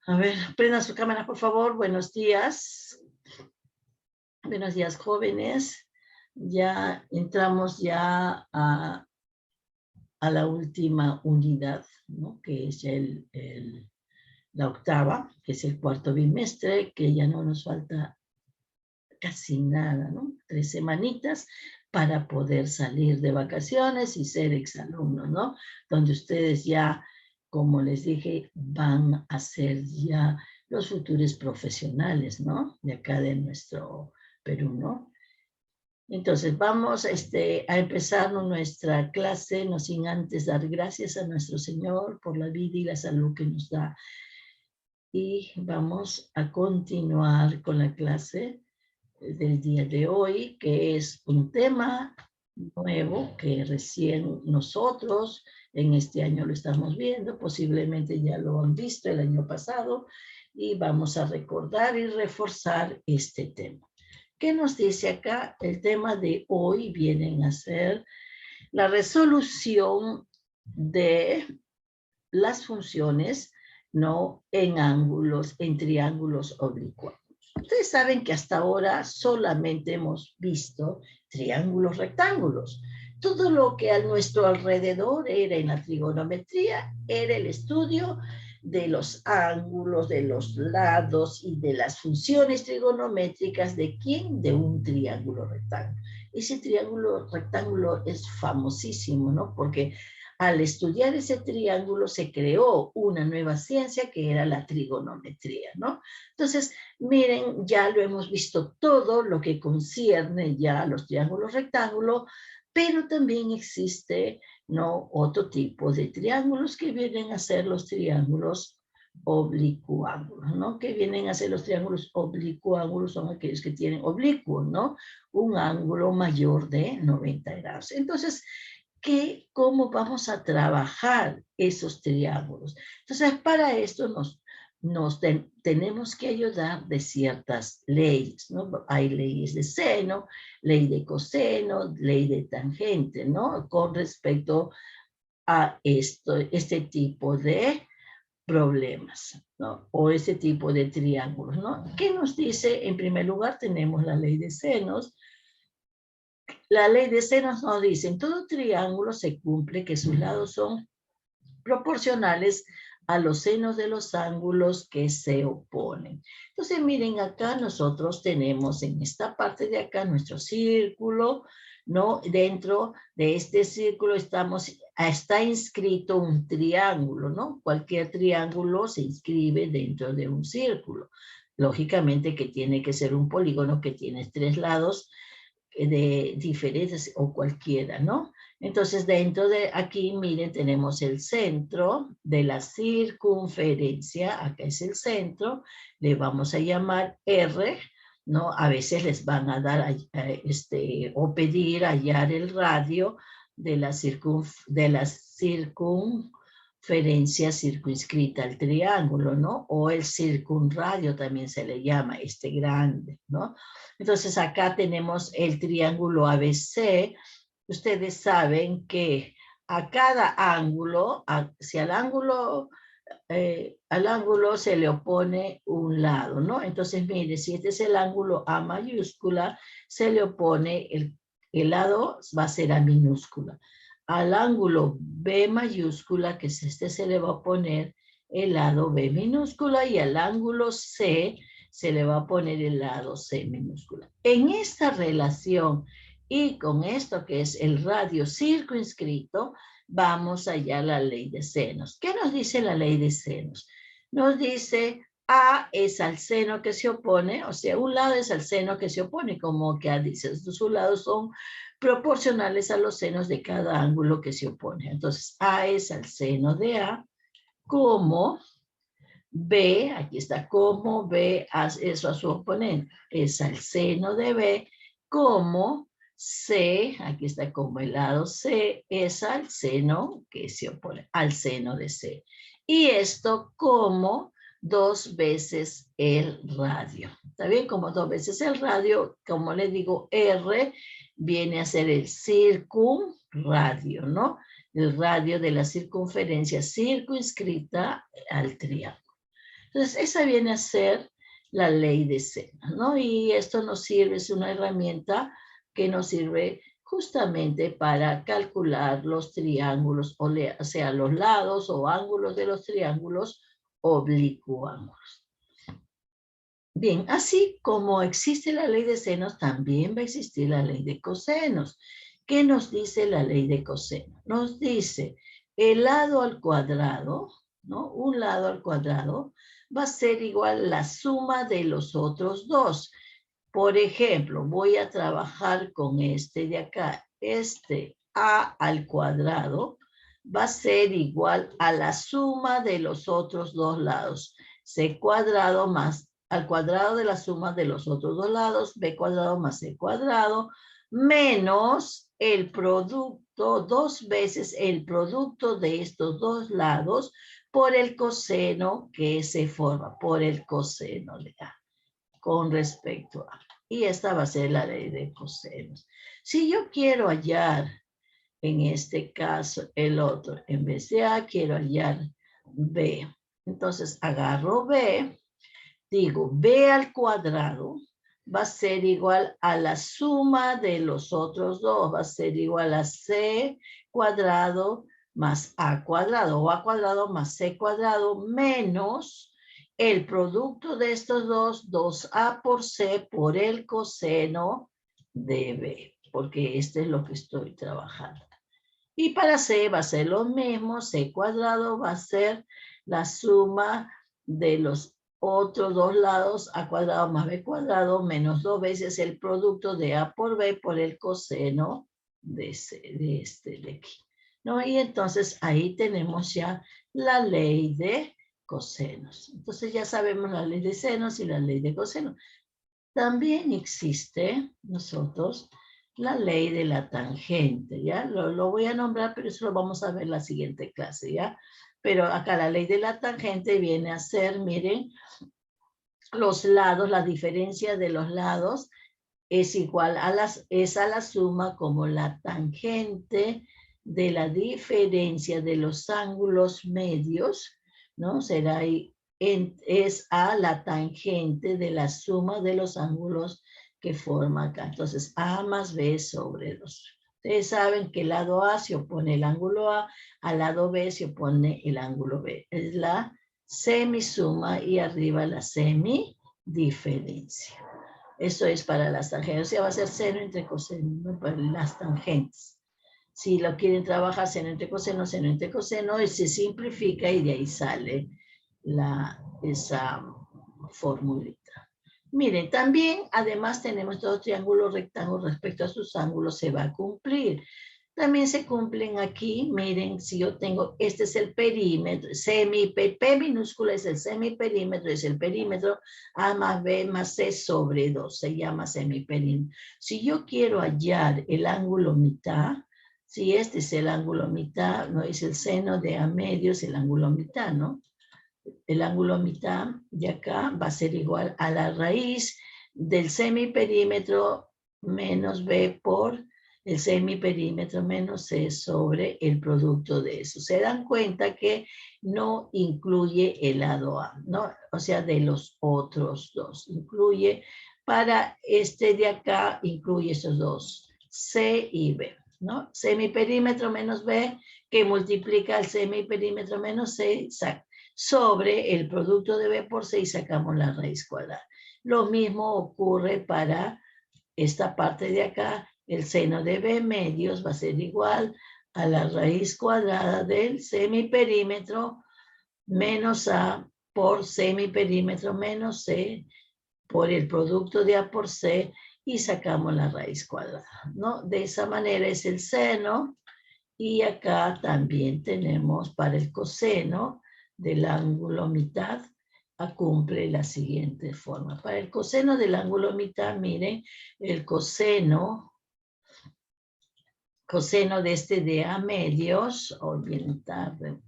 A ver, prendan su cámara, por favor. Buenos días. Buenos días, jóvenes. Ya entramos ya a la última unidad, ¿no? Que es la octava, que es el cuarto bimestre, que ya no nos falta casi nada, ¿no? 3 semanitas para poder salir de vacaciones y ser exalumnos, ¿no? Donde ustedes ya, como les dije, van a ser ya los futuros profesionales, ¿no? De acá de nuestro Perú, ¿no? Entonces vamos a empezar nuestra clase, no sin antes dar gracias a nuestro Señor por la vida y la salud que nos da. Y vamos a continuar con la clase del día de hoy, que es un tema nuevo que recién nosotros en este año lo estamos viendo, posiblemente ya lo han visto el año pasado, y vamos a recordar y reforzar este tema. ¿Qué nos dice acá? El tema de hoy viene a ser la resolución de las funciones, ¿no? En ángulos, en triángulos oblicuos. Ustedes saben que hasta ahora solamente hemos visto triángulos rectángulos. Todo lo que a nuestro alrededor era en la trigonometría era el estudio de los ángulos, de los lados y de las funciones trigonométricas de quién, de un triángulo rectángulo. Ese triángulo rectángulo es famosísimo, ¿no? Porque al estudiar ese triángulo se creó una nueva ciencia que era la trigonometría, ¿no? Entonces, miren, ya lo hemos visto todo lo que concierne ya a los triángulos rectángulos, pero también existe, ¿no? Otro tipo de triángulos que vienen a ser los triángulos oblicuángulos, ¿no? Que vienen a ser los triángulos oblicuángulos, son aquellos que tienen oblicuo, ¿no? Un ángulo mayor de 90 grados. Entonces, ¿cómo vamos a trabajar esos triángulos? Entonces, para esto tenemos que ayudar de ciertas leyes, ¿no? Hay leyes de seno, ley de coseno, ley de tangente, ¿no? Con respecto a este tipo de problemas, ¿no? O este tipo de triángulos, ¿no? ¿Qué nos dice? En primer lugar, tenemos la ley de senos. La ley de senos nos dice, en todo triángulo se cumple que sus lados son proporcionales a los senos de los ángulos que se oponen. Entonces, miren, acá nosotros tenemos en esta parte de acá nuestro círculo, ¿no? Dentro de este círculo está inscrito un triángulo, ¿no? Cualquier triángulo se inscribe dentro de un círculo. Lógicamente que tiene que ser un polígono que tiene 3 lados de diferentes o cualquiera, ¿no? Entonces, dentro de aquí, miren, tenemos el centro de la circunferencia, acá es el centro, le vamos a llamar R, ¿no? A veces les van a dar, o pedir hallar el radio de la circunferencia circunscrita al triángulo, ¿no? O el circunradio también se le llama, grande, ¿no? Entonces acá tenemos el triángulo ABC. Ustedes saben que a cada ángulo, si al ángulo se le opone un lado, ¿no? Entonces, mire, si este es el ángulo A mayúscula, se le opone el lado va a ser A minúscula. Al ángulo B mayúscula, que es se le va a poner el lado B minúscula, y al ángulo C se le va a poner el lado C minúscula. En esta relación y con esto que es el radio circunscrito, vamos allá a la ley de senos. ¿Qué nos dice la ley de senos? Nos dice A es al seno que se opone, o sea, un lado es al seno que se opone, como que dice, sus lados son proporcionales a los senos de cada ángulo que se opone. Entonces, A es al seno de A, como B, aquí está, como B, eso a su oponente, es al seno de B, como C, aquí está como el lado C, es al seno que se opone, al seno de C. Y esto como 2 veces el radio. ¿Está bien? Como 2 veces el radio, como le digo, R viene a ser el circunradio, ¿no? el radio de la circunferencia circunscrita al triángulo. Entonces, esa viene a ser la ley de seno, ¿no? Y esto nos sirve, es una herramienta que nos sirve justamente para calcular los triángulos, o sea, los lados o ángulos de los triángulos oblicuos. Bien, así como existe la ley de senos, también va a existir la ley de cosenos. ¿Qué nos dice la ley de cosenos? Nos dice el lado al cuadrado, ¿no? Un lado al cuadrado va a ser igual a la suma de los otros dos. Por ejemplo, voy a trabajar con este de acá. Este a al cuadrado va a ser igual a la suma de los otros dos lados. C cuadrado más al cuadrado de la suma de los otros dos lados, b cuadrado más c cuadrado, menos el producto, 2 veces el producto de estos dos lados por el coseno que se forma, por el coseno de A, con respecto a. Y esta va a ser la ley de cosenos. Si yo quiero hallar, en este caso, el otro, en vez de A, quiero hallar B. Entonces, agarro B, digo, B al cuadrado va a ser igual a la suma de los otros dos, va a ser igual a C cuadrado más A cuadrado, o A cuadrado más C cuadrado, menos el producto de estos dos, 2A por C por el coseno de B, porque este es lo que estoy trabajando. Y para C va a ser lo mismo, C cuadrado va a ser la suma de los otros dos lados, A cuadrado más B cuadrado, menos 2 veces el producto de A por B por el coseno de este de aquí, ¿no? Y entonces ahí tenemos ya la ley de cosenos. Entonces ya sabemos la ley de senos y la ley de cosenos. También existe, nosotros, la ley de la tangente, ¿ya? Lo voy a nombrar, pero eso lo vamos a ver en la siguiente clase, ¿ya? Pero acá la ley de la tangente viene a ser, miren, los lados, la diferencia de los lados es igual a la suma como la tangente de la diferencia de los ángulos medios, ¿no? Será es a la tangente de la suma de los ángulos que forma acá. Entonces, A más B sobre 2. Ustedes saben que el lado A se opone el ángulo A, al lado B se opone el ángulo B. Es la semisuma y arriba la semidiferencia. Eso es para las tangentes. O sea, va a ser seno entre coseno, ¿no? Para las tangentes. Si lo quieren trabajar seno entre coseno, y se simplifica y de ahí sale esa formulita. Miren, también, además tenemos todo triángulo rectángulo respecto a sus ángulos, se va a cumplir. También se cumplen aquí, miren, si yo tengo, este es el perímetro, P minúscula es el semiperímetro, es el perímetro, A más B más C sobre 2, se llama semiperímetro. Si yo quiero hallar el ángulo mitad, si este es el ángulo mitad, no es el seno de A medio, es el ángulo mitad, ¿no? El ángulo mitad de acá va a ser igual a la raíz del semiperímetro menos B por el semiperímetro menos C sobre el producto de eso. Se dan cuenta que no incluye el lado A, ¿no? O sea, de los otros dos. Incluye, para este de acá, incluye esos dos, C y B, ¿no? Semiperímetro menos B, que multiplica el semiperímetro menos C, sobre el producto de B por C y sacamos la raíz cuadrada. Lo mismo ocurre para esta parte de acá. El seno de B medios va a ser igual a la raíz cuadrada del semiperímetro menos A por semiperímetro menos C por el producto de A por C y sacamos la raíz cuadrada, ¿no? De esa manera es el seno. Y acá también tenemos para el coseno del ángulo mitad, cumple la siguiente forma. Para el coseno del ángulo mitad, miren, el coseno de este de A medios, o bien tarde,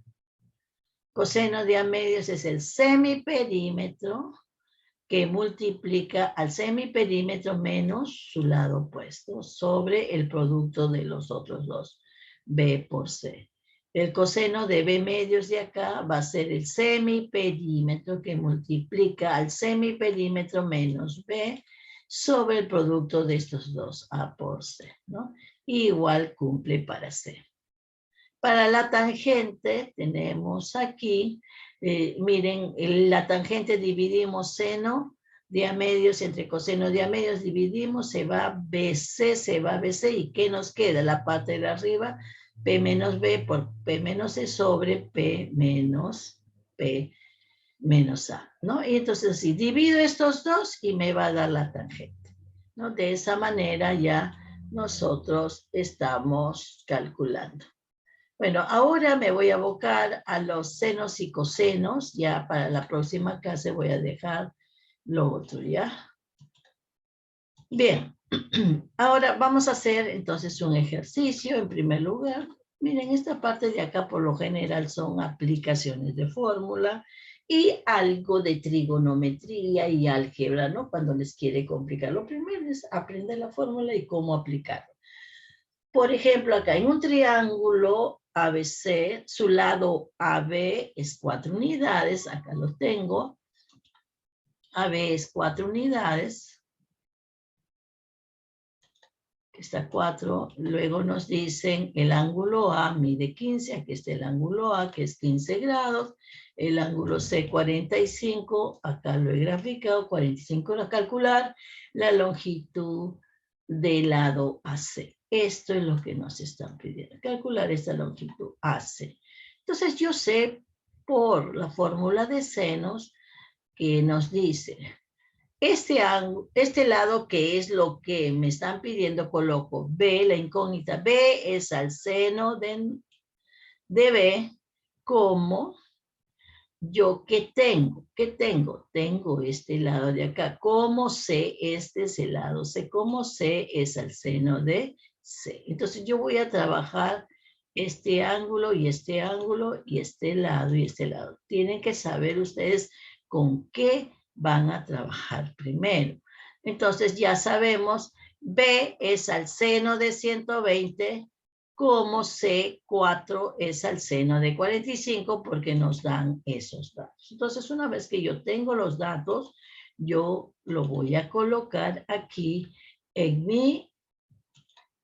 coseno de A medios es el semiperímetro que multiplica al semiperímetro menos su lado opuesto sobre el producto de los otros dos, B por C. El coseno de B medios de acá va a ser el semiperímetro que multiplica al semiperímetro menos B sobre el producto de estos dos, A por C, ¿no? Igual cumple para C. Para la tangente tenemos aquí, miren, la tangente dividimos seno de A medios entre coseno de A medios, dividimos, se va BC, se va BC, ¿y qué nos queda? La parte de arriba, P menos B por P menos C sobre P menos A, ¿no? Y entonces si divido estos dos y me va a dar la tangente, ¿no? De esa manera ya nosotros estamos calculando. Bueno, ahora me voy a abocar a los senos y cosenos. Ya para la próxima clase voy a dejar lo otro, ¿ya? Bien, ahora vamos a hacer entonces un ejercicio en primer lugar. Miren, esta parte de acá por lo general son aplicaciones de fórmula y algo de trigonometría y álgebra, ¿no? Cuando les quiere complicar. Lo primero es aprender la fórmula y cómo aplicarla. Por ejemplo, acá en un triángulo ABC, su lado AB es 4 unidades, acá lo tengo. AB es 4 unidades. Está 4. Luego nos dicen el ángulo A mide 15, aquí está el ángulo A que es 15 grados. El ángulo C 45, acá lo he graficado, 45 a calcular. La longitud del lado AC. Esto es lo que nos están pidiendo, calcular esta longitud AC. Entonces yo sé por la fórmula de senos que nos dice, este lado que es lo que me están pidiendo, coloco B, la incógnita B es al seno de B, como yo, ¿qué tengo? ¿Qué tengo? Tengo este lado de acá. ¿Cómo C? Este es el lado C. ¿Cómo C es al seno de C? Entonces yo voy a trabajar este ángulo y este ángulo y este lado y este lado. Tienen que saber ustedes con qué van a trabajar primero. Entonces ya sabemos, B es al seno de 120, como C4 es al seno de 45 porque nos dan esos datos. Entonces, una vez que yo tengo los datos, yo lo voy a colocar aquí en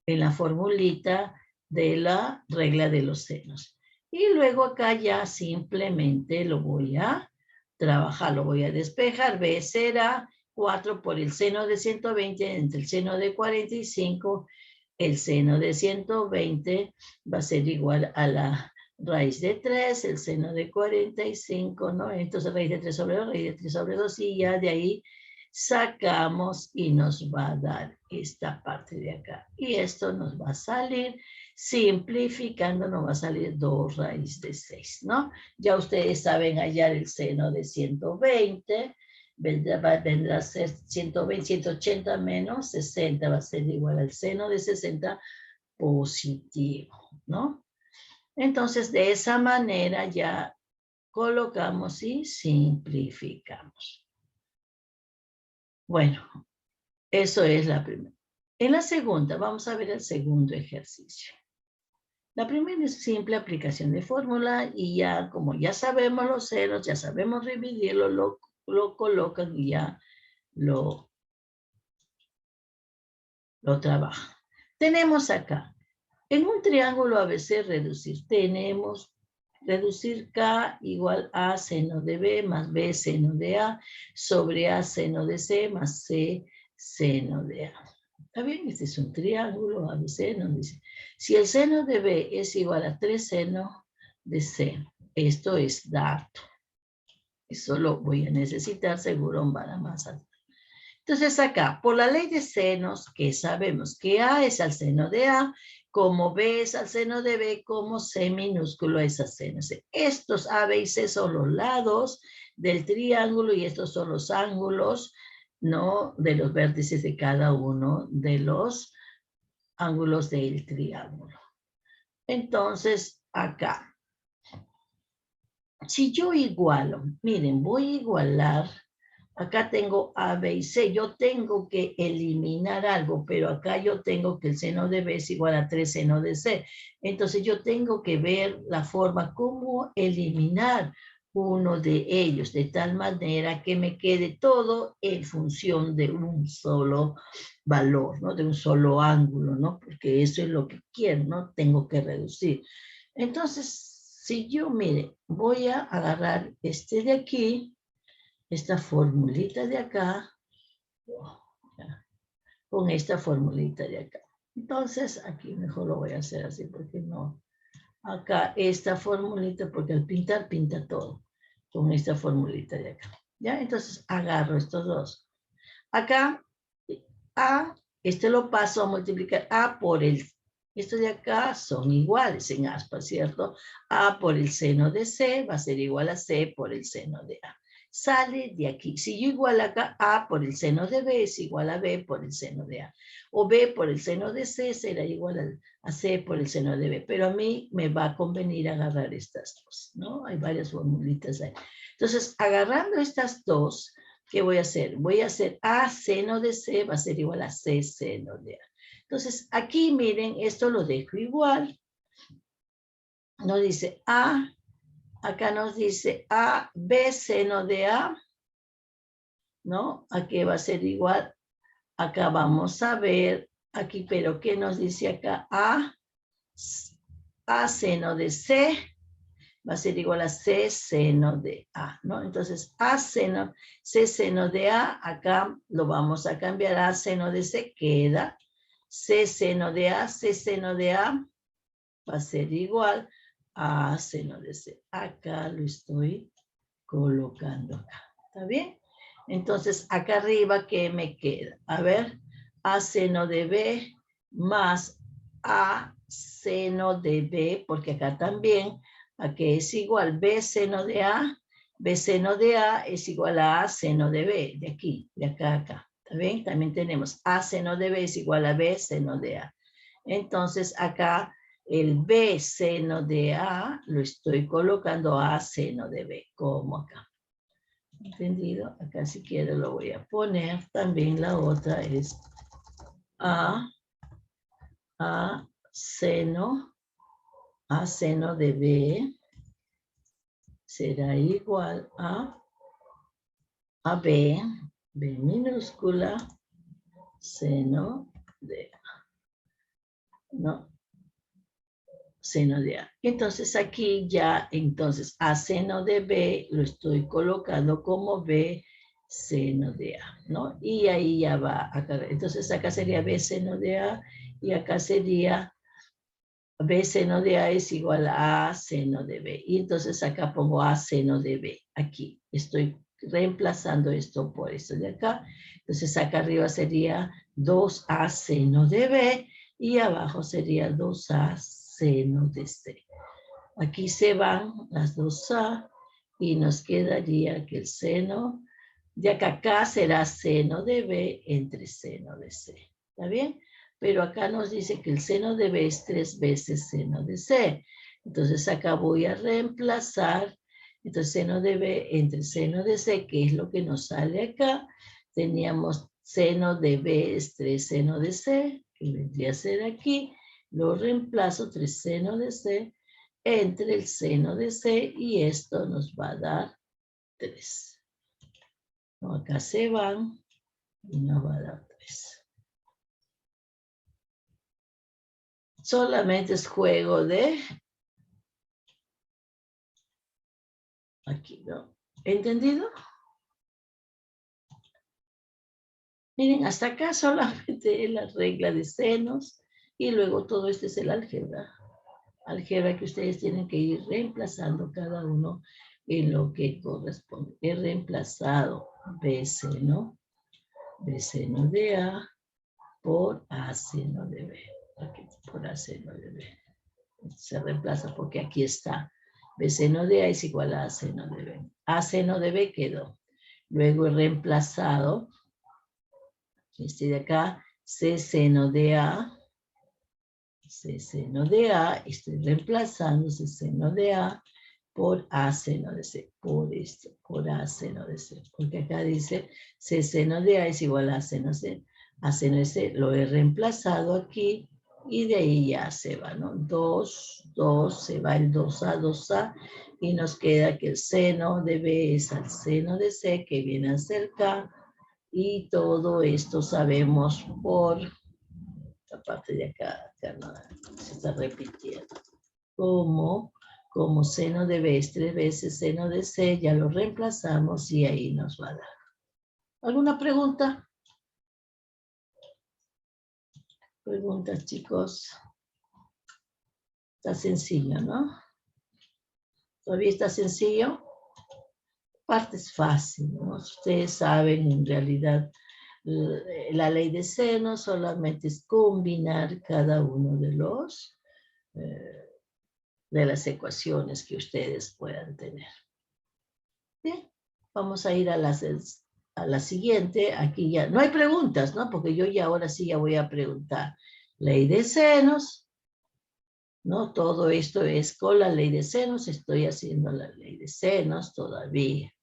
la formulita de la regla de los senos. Y luego acá ya simplemente lo voy a trabajar, lo voy a despejar. B será 4 por el seno de 120 entre el seno de 45. El seno de 120 va a ser igual a la raíz de 3, el seno de 45, ¿no? Entonces raíz de 3 sobre 2, raíz de 3 sobre 2, y ya de ahí sacamos y nos va a dar esta parte de acá. Y esto nos va a salir, simplificando, nos va a salir 2 raíz de 6, ¿no? Ya ustedes saben hallar el seno de 120, vendrá a ser 120, 180 menos 60, va a ser igual al seno de 60 positivo, ¿no? Entonces, de esa manera ya colocamos y simplificamos. Bueno, eso es la primera. En la segunda, vamos a ver el segundo ejercicio. La primera es simple aplicación de fórmula y ya, como ya sabemos los ceros, ya sabemos dividirlo, lo colocan y ya lo trabajan. Tenemos acá, en un triángulo ABC reducir, tenemos reducir K igual a seno de B más B seno de A sobre A seno de C más C seno de A. ¿Está bien? Este es un triángulo ABC, nos dice, si el seno de B es igual a 3 senos de C, esto es dato. Eso lo voy a necesitar seguro para más adelante. Entonces acá, por la ley de senos, que sabemos que A es al seno de A, como B es al seno de B, como C minúsculo es al seno de C. Estos A, B y C son los lados del triángulo y estos son los ángulos, ¿no? De los vértices de cada uno de los ángulos del triángulo. Entonces, acá, si yo igualo, miren, voy a igualar Acá tengo A, B y C. Yo tengo que eliminar algo, pero acá yo tengo que el seno de B es igual a 3 seno de C. Entonces yo tengo que ver la forma cómo eliminar uno de ellos, de tal manera que me quede todo en función de un solo valor, ¿no? De un solo ángulo, ¿no? Porque eso es lo que quiero, ¿no? Tengo que reducir. Entonces, si yo, mire, voy a agarrar este de aquí, esta formulita de acá, con esta formulita de acá. Entonces, aquí mejor lo voy a hacer así, porque no. Acá esta formulita, porque al pintar, pinta todo. Con esta formulita de acá. ¿Ya? Entonces, agarro estos dos. Acá, A, este lo paso a multiplicar A por el... Estos de acá son iguales en aspa, ¿cierto? A por el seno de C va a ser igual a C por el seno de A. Sale de aquí. Si yo igual acá, A por el seno de B es igual a B por el seno de A. O B por el seno de C será igual a C por el seno de B. Pero a mí me va a convenir agarrar estas dos, ¿no? Hay varias formulitas ahí. Entonces, agarrando estas dos, ¿qué voy a hacer? Voy a hacer A seno de C va a ser igual a C seno de A. Entonces, aquí miren, esto lo dejo igual. Nos dice A, acá nos dice A, B seno de A, ¿no? Aquí va a ser igual. Acá vamos a ver, aquí, pero ¿qué nos dice acá? A seno de C va a ser igual a C seno de A, ¿no? Entonces, A seno, C seno de A, acá lo vamos a cambiar a seno de C, queda C seno de A, C seno de A va a ser igual a seno de C. Acá lo estoy colocando acá, ¿está bien? Entonces, acá arriba, ¿qué me queda? A ver, A seno de B más A seno de B, porque acá también, aquí es igual B seno de A, B seno de A es igual a seno de B, de aquí, de acá a acá. ¿Está bien? También tenemos A seno de B es igual a B seno de A. Entonces, acá el B seno de A lo estoy colocando a seno de B, como acá. ¿Entendido? Acá si quiero lo voy a poner. También la otra es A seno de B será igual a B minúscula seno de A, ¿no? Seno de A. Entonces aquí ya, entonces A seno de B lo estoy colocando como B seno de A, ¿no? Y ahí ya va acá. Entonces acá sería B seno de A y acá sería B seno de A es igual a seno de B. Y entonces acá pongo A seno de B. Aquí estoy reemplazando esto por esto de acá. Entonces acá arriba sería 2A seno de B y abajo sería 2A seno de C. Aquí se van las 2A y nos quedaría que el seno de acá será seno de B entre seno de C. ¿Está bien? Pero acá nos dice que el seno de B es 3 veces seno de C. Entonces acá voy a reemplazar, entonces seno de B entre seno de C, que es lo que nos sale acá. Teníamos seno de B es 3 seno de C, que vendría a ser aquí. Lo reemplazo 3 seno de C entre el seno de C y esto nos va a dar 3. No, acá se van y nos va a dar 3. Solamente es juego de aquí, ¿no? ¿Entendido? Miren, hasta acá solamente es la regla de senos y luego todo esto es el álgebra. Álgebra que ustedes tienen que ir reemplazando cada uno en lo que corresponde. He reemplazado B seno de A por A seno de B. Aquí, por A seno de B. Se reemplaza porque aquí está. B seno de A es igual a seno de B. A seno de B quedó. Luego he reemplazado este de acá, C seno de A. C seno de A, estoy reemplazando C seno de A por A seno de C, por esto, por A seno de C. Porque acá dice C seno de A es igual a seno C. A seno de C lo he reemplazado aquí y de ahí ya se va, ¿no? 2, 2, se va el 2A, 2A y nos queda que el seno de B es al seno de C que viene a ser K y todo esto sabemos por esta parte de acá no, se está repitiendo. Como seno de B es 3 veces seno de C, ya lo reemplazamos y ahí nos va a dar. ¿Alguna pregunta? Preguntas, chicos. Está sencillo, ¿no? ¿Todavía está sencillo? Parte es fácil, ¿no? Ustedes saben, en realidad, la ley de seno solamente es combinar cada uno de los de las ecuaciones que ustedes puedan tener. Bien, vamos a ir a la siguiente. Aquí ya no hay preguntas, ¿no? Porque yo ya ahora sí ya voy a preguntar. Ley de senos, ¿no? Todo esto es con la ley de senos. Estoy haciendo la ley de senos todavía.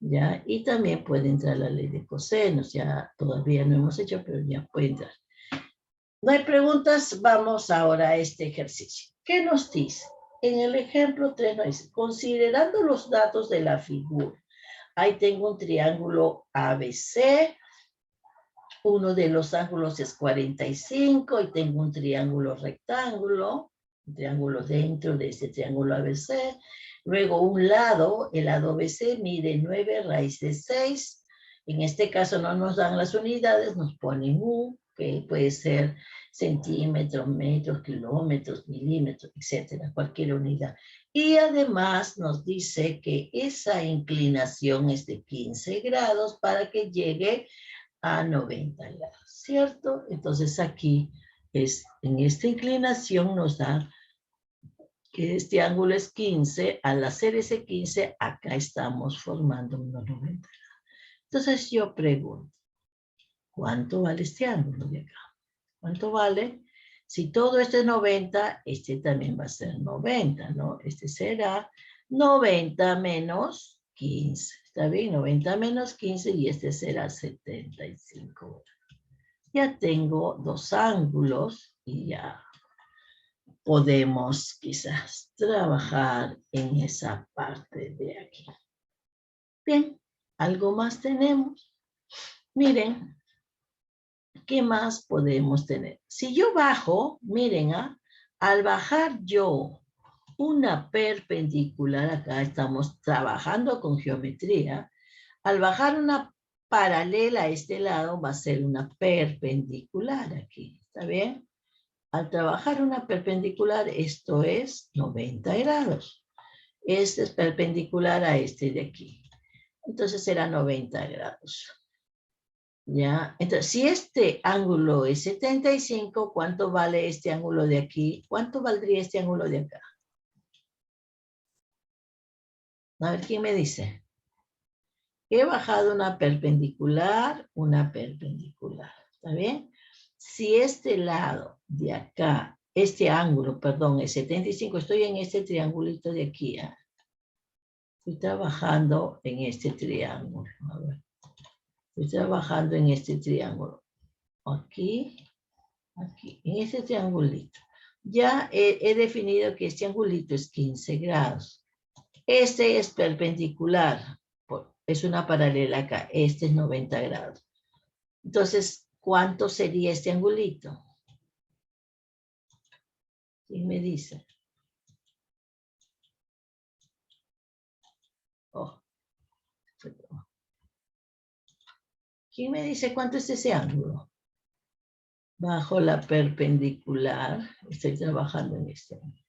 ¿Ya? Y también puede entrar la ley de cosenos. Ya todavía no hemos hecho, pero ya puede entrar. No hay preguntas, vamos ahora a este ejercicio. ¿Qué nos dice? En el ejemplo 3 nos dice, considerando los datos de la figura, ahí tengo un triángulo ABC, uno de los ángulos es 45 y tengo un triángulo rectángulo, un triángulo dentro de este triángulo ABC. Luego un lado, el lado ABC mide 9 raíz de 6. En este caso no nos dan las unidades, nos ponen U, que puede ser centímetros, metros, kilómetros, milímetros, etcétera, cualquier unidad. Y además nos dice que esa inclinación es de 15 grados para que llegue a 90 grados, ¿cierto? Entonces aquí en esta inclinación nos da que este ángulo es 15, al hacer ese 15, acá estamos formando unos 90 grados. Entonces yo pregunto, ¿cuánto vale este ángulo de acá? ¿Cuánto vale? Si todo esto es 90, este también va a ser 90, ¿no? Este será 90 menos 15. ¿Está bien? 90 menos 15 y este será 75. Ya tengo dos ángulos y ya podemos quizás trabajar en esa parte de aquí. Bien, ¿algo más tenemos? Miren, ¿qué más podemos tener? Si yo bajo, miren, al bajar yo una perpendicular, acá estamos trabajando con geometría, al bajar una paralela a este lado va a ser una perpendicular aquí, ¿está bien? Al trabajar una perpendicular, esto es 90 grados. Este es perpendicular a este de aquí. Entonces será 90 grados. ¿Ya? Entonces, si este ángulo es 75, ¿cuánto vale este ángulo de aquí? ¿Cuánto valdría este ángulo de acá? A ver, ¿quién me dice? He bajado una perpendicular. ¿Está bien? Si este lado de acá, este ángulo, perdón, es 75, estoy en este triangulito de aquí. Estoy trabajando en este triángulo. A ver. Estoy trabajando en este triángulo. Aquí, aquí, en este triangulito. Ya he definido que este angulito es 15 grados. Este es perpendicular. Es una paralela acá. Este es 90 grados. Entonces, ¿cuánto sería este angulito? ¿Quién me dice? Oh. ¿Quién me dice cuánto es ese ángulo? Bajo la perpendicular. Estoy trabajando en este ángulo.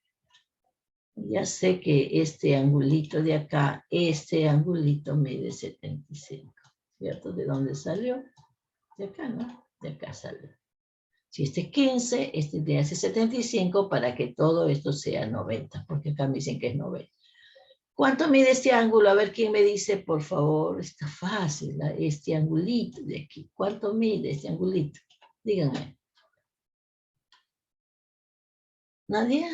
Ya sé que este angulito de acá, este angulito mide 75. ¿Cierto? ¿De dónde salió? De acá, ¿no? De acá salió. Si este es 15, este te hace 75 para que todo esto sea 90, porque acá me dicen que es 90. ¿Cuánto mide este ángulo? A ver quién me dice, por favor. Está fácil, este angulito de aquí. ¿Cuánto mide este angulito? Díganme. ¿Nadie?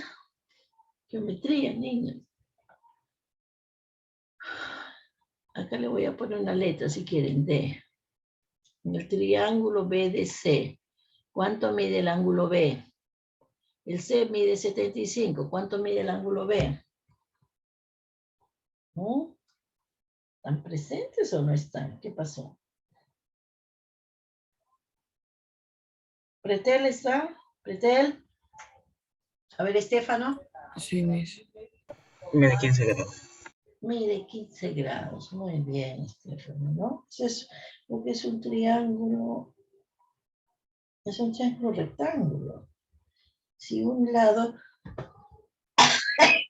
Geometría, niños. Acá le voy a poner una letra si quieren, D. En el triángulo BDC, ¿cuánto mide el ángulo B? El C mide 75. ¿Cuánto mide el ángulo B? ¿No? ¿Están presentes o no están? ¿Qué pasó? ¿Pretel está? ¿Pretel? A ver, Estefano. Sí, Miss. Mide 15 grados. Mide 15 grados. Muy bien, Estefano, ¿no? Porque es un triángulo rectángulo. Si un lado,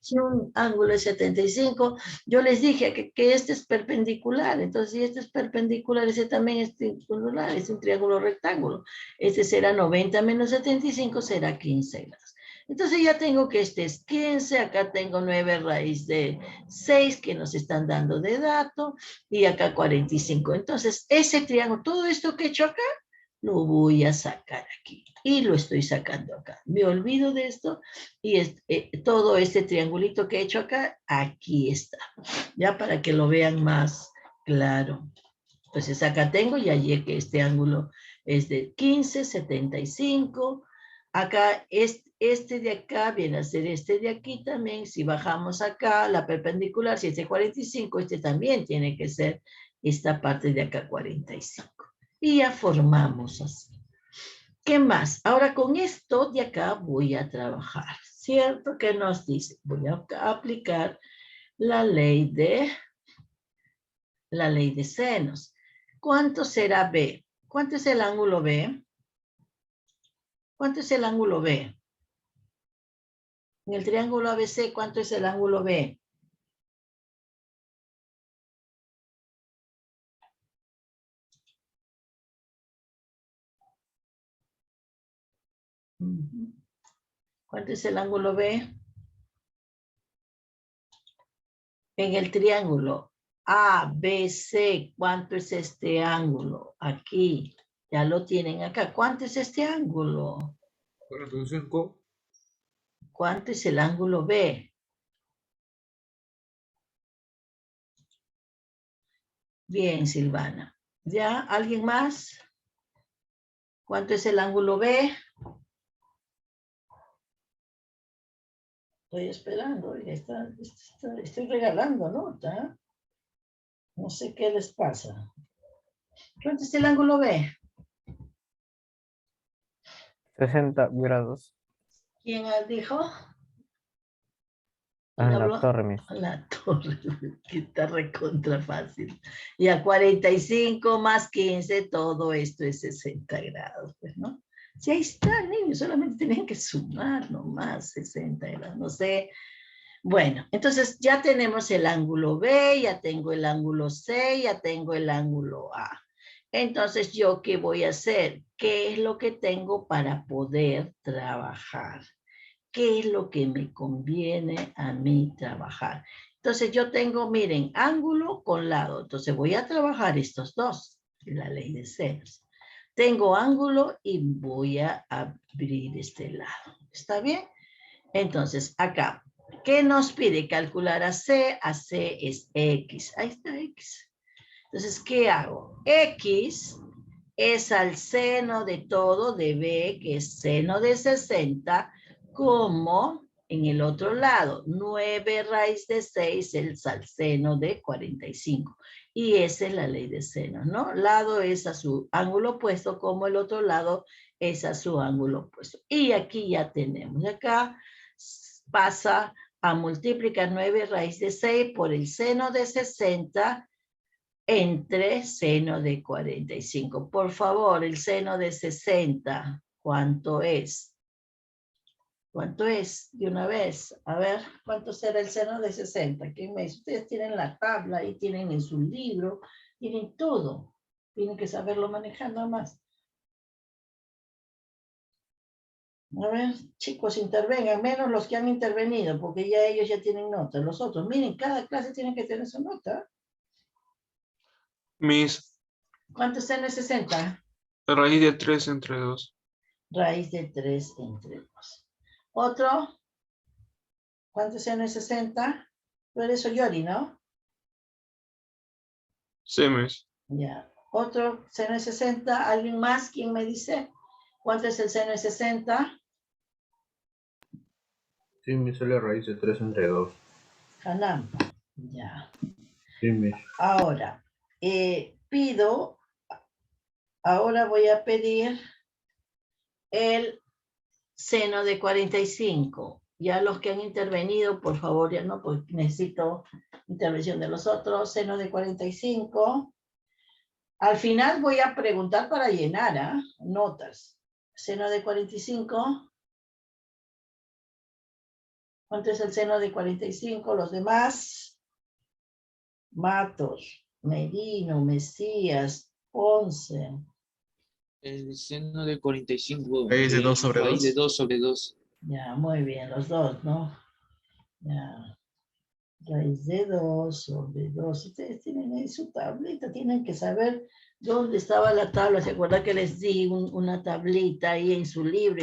si un ángulo es 75, yo les dije que este es perpendicular. Entonces, si este es perpendicular, ese también es triangular, es un triángulo rectángulo. Este será 90 menos 75, será 15 grados. Entonces ya tengo que este es 15, acá tengo 9 raíz de 6 que nos están dando de dato, y acá 45. Entonces, ese triángulo, todo esto que he hecho acá, lo voy a sacar aquí. Y lo estoy sacando acá. Me olvido de esto y todo este triangulito que he hecho acá, aquí está. Ya para que lo vean más claro. Entonces acá tengo, ya llegué que este ángulo es de 15, 75. Acá este de acá viene a ser este de aquí también. Si bajamos acá, la perpendicular, si este es 45, este también tiene que ser esta parte de acá 45. Y ya formamos así. ¿Qué más? Ahora con esto de acá voy a trabajar, ¿cierto? ¿Qué nos dice? Voy a aplicar la ley de senos. ¿Cuánto será B? ¿Cuánto es el ángulo B? ¿Cuánto es el ángulo B? En el triángulo ABC, ¿cuánto es el ángulo B? ¿Cuánto es el ángulo B? En el triángulo ABC, ¿cuánto es este ángulo? Aquí, ya lo tienen acá. ¿Cuánto es este ángulo? 45. ¿Cuánto es el ángulo B? Bien, Silvana. ¿Ya? ¿Alguien más? ¿Cuánto es el ángulo B? Estoy esperando. Estoy regalando nota. No sé qué les pasa. ¿Cuánto es el ángulo B? 60 grados. ¿Quién dijo? ¿Quién Ah, la habló? torre, Miss. La torre, que está recontra fácil. Y a 45 más 15, todo esto es 60 grados, pues, ¿no? Si ahí está, niños, solamente tienen que sumar nomás 60 grados, no sé. Bueno, entonces ya tenemos el ángulo B, ya tengo el ángulo C, ya tengo el ángulo A. Entonces, ¿yo qué voy a hacer? ¿Qué es lo que tengo para poder trabajar? ¿Qué es lo que me conviene a mí trabajar? Entonces yo tengo, miren, ángulo con lado. Entonces voy a trabajar estos dos, la ley de senos. Tengo ángulo y voy a abrir este lado. ¿Está bien? Entonces acá, ¿qué nos pide? Calcular a C. A C es X. Ahí está X. Entonces, ¿qué hago? X es al seno de todo de B, que es seno de 60, como en el otro lado, 9 raíz de 6 es al seno de 45. Y esa es la ley de senos, ¿no? Lado es a su ángulo opuesto, como el otro lado es a su ángulo opuesto. Y aquí ya tenemos, acá pasa a multiplicar 9 raíz de 6 por el seno de 60 entre seno de 45. Por favor, el seno de 60, ¿cuánto es? ¿Cuánto es? De una vez. A ver, ¿cuánto será el seno de 60? ¿Quién me dice? Ustedes tienen la tabla, ahí tienen en su libro, tienen todo. Tienen que saberlo manejar nada más. A ver, chicos, intervengan, menos los que han intervenido, porque ya ellos ya tienen nota. Los otros, miren, cada clase tiene que tener su nota. Miss, ¿Cuánto es seno de 60? raíz de 3 entre 2. Raíz de 3 entre 2. Otro, ¿cuánto es seno de 60? Tú eres Oyori, ¿no? Sí, Miss. Ya. Otro seno de 60. ¿Alguien más? ¿Quién me dice? ¿Cuánto es el seno de 60? Sí, Miss, es la raíz de 3 entre 2. Caramba. Ya. Sí, Miss. Ahora, ahora voy a pedir el seno de 45. Ya los que han intervenido, por favor, ya no, pues necesito intervención de los otros. Seno de 45. Al final voy a preguntar para llenar, notas. Seno de 45. ¿Cuánto es el seno de 45? Los demás. Matos, Merino, Mesías, Ponce. El seno de 45. Raíz de 2 sobre 2. Raíz de 2 sobre 2. Ya, muy bien, los dos, ¿no? Ya. Raíz de 2 sobre 2. Ustedes tienen ahí su tablita, tienen que saber dónde estaba la tabla. ¿Se acuerdan que les di una tablita ahí en su libro?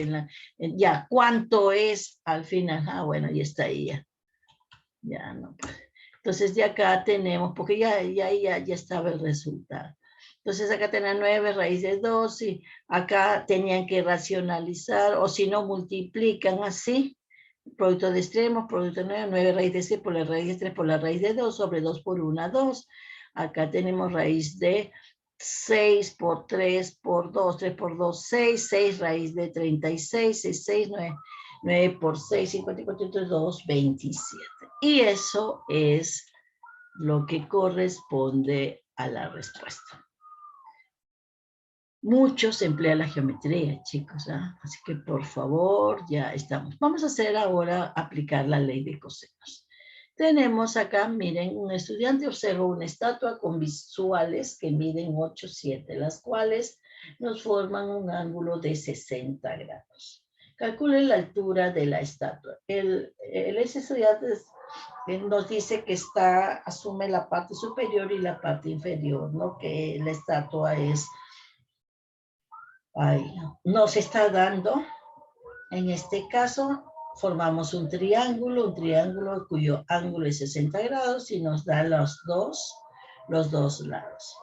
Ya, ¿cuánto es al final? Ah, bueno, ya está ahí ya. Ya, no. Entonces ya acá tenemos, porque ya estaba el resultado. Entonces acá tenían 9 raíz de 2 y acá tenían que racionalizar, o si no multiplican así, producto de extremos, producto de 9 raíz de 6 por la raíz de 3 por la raíz de 2 sobre 2 por 1, 2. Acá tenemos raíz de 6 por 3 por 2, 3 por 2, 6, 6 raíz de 36, 6, 6, 9, 9 por 6, 54, 2, 27. Y eso es lo que corresponde a la respuesta. Muchos emplean la geometría, chicos, ¿eh? Así que por favor, ya estamos. Vamos a hacer ahora, aplicar la ley de cosenos. Tenemos acá, miren, un estudiante observa una estatua con visuales que miden 8, 7, las cuales nos forman un ángulo de 60 grados. Calcule la altura de la estatua. Ese estudiante nos dice que asume la parte superior y la parte inferior, ¿no? Que la estatua es... nos está dando, en este caso, formamos un triángulo cuyo ángulo es 60 grados y nos da los dos lados.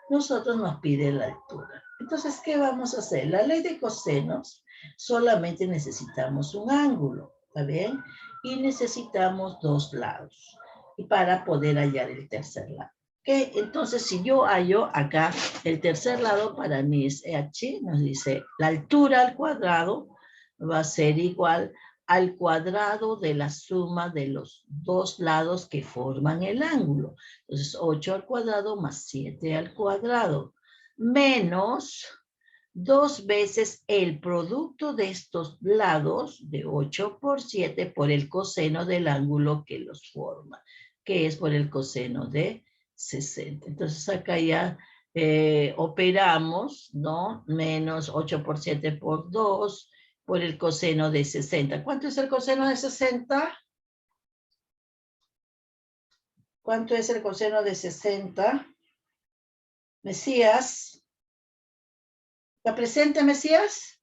Nosotros nos pide la altura. Entonces, ¿qué vamos a hacer? La ley de cosenos, solamente necesitamos un ángulo, ¿está bien? Y necesitamos 2 lados. Y para poder hallar el tercer lado. ¿Okay? Entonces, si yo hallo acá el tercer lado, para mí es h, nos dice la altura al cuadrado va a ser igual al cuadrado de la suma de los 2 lados que forman el ángulo. Entonces, 8 al cuadrado más 7 al cuadrado, menos 2 veces el producto de estos lados, de 8 por 7, por el coseno del ángulo que los forma, que es por el coseno de 60. Entonces acá ya operamos, ¿no? Menos 8 por 7 por 2 por el coseno de 60. ¿Cuánto es el coseno de 60? ¿Cuánto es el coseno de 60? Mesías. ¿Está presente, Mesías?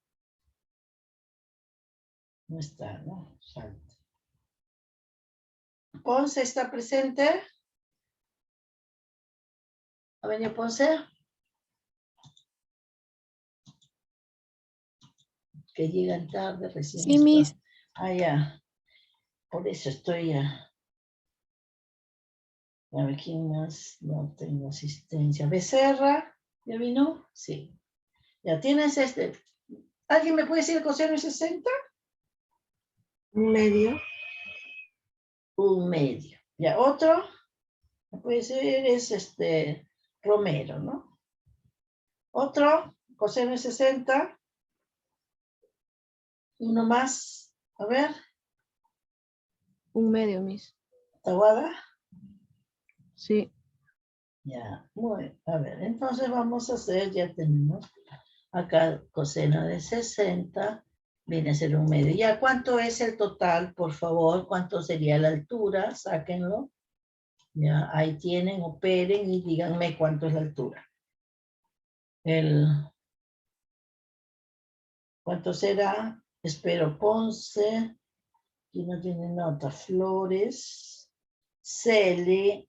No está, ¿no? Falta. Ponce está presente. ¿Ha venido Ponce? Que llegan tarde recién. Sí, Miss. Ah, ya. Por eso estoy ya. A ver, ¿quién más? No tengo asistencia. ¿Becerra? ¿Ya vino? Sí. Ya tienes este. ¿Alguien me puede decir el coseno de 60? Un medio. Un medio. Ya, otro. Me puede ser es Romero, ¿no? Otro. Coseno de 60. Uno más. A ver. Un medio, Miss. Tawada. Sí. Ya, a ver, entonces vamos a hacer, ya tenemos acá coseno de 60, viene a ser un medio. Ya, ¿cuánto es el total, por favor? ¿Cuánto sería la altura? Sáquenlo. Ya, ahí tienen, operen y díganme cuánto es la altura. ¿Cuánto será? Espero Ponce, aquí no tiene nota, Flores, Cele,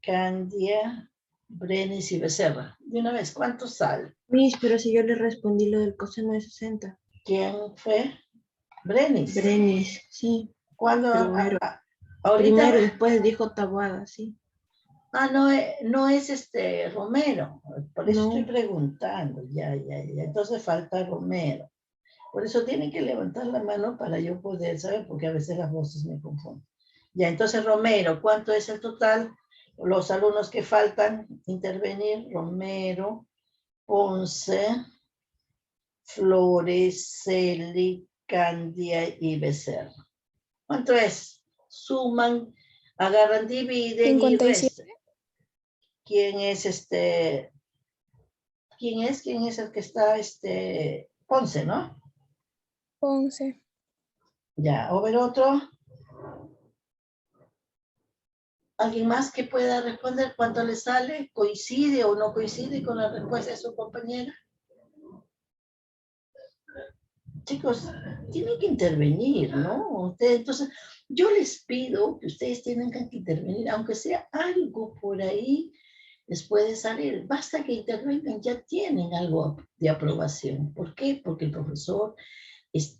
Candia, Brenis y Becerra. De una vez, ¿cuánto sale? Miss, pero si yo le respondí lo del coseno de 60. ¿Quién fue? Brenis. Brenis, sí. ¿Cuándo? Primero. Ahorita. Primero, después dijo Taboada, sí. Ah, no, no es Romero. Por eso No. estoy preguntando. Ya. Entonces falta Romero. Por eso tienen que levantar la mano para yo poder saber, porque a veces las voces me confunden. Ya, entonces Romero, ¿cuánto es el total? Los alumnos que faltan intervenir, Romero, Ponce, Flores, Celi, Candia y Becerra. ¿Cuánto es? Suman, agarran, dividen y 57. restan. ¿Quién es ¿Quién es el que está Ponce, ¿no? 11. Ya, o ver otro. ¿Alguien más que pueda responder cuánto le sale? ¿Coincide o no coincide con la respuesta de su compañera? Chicos, tienen que intervenir, ¿no? Ustedes, entonces, yo les pido que ustedes tengan que intervenir, aunque sea algo por ahí, les puede salir. Basta que intervengan, ya tienen algo de aprobación. ¿Por qué? Porque el profesor se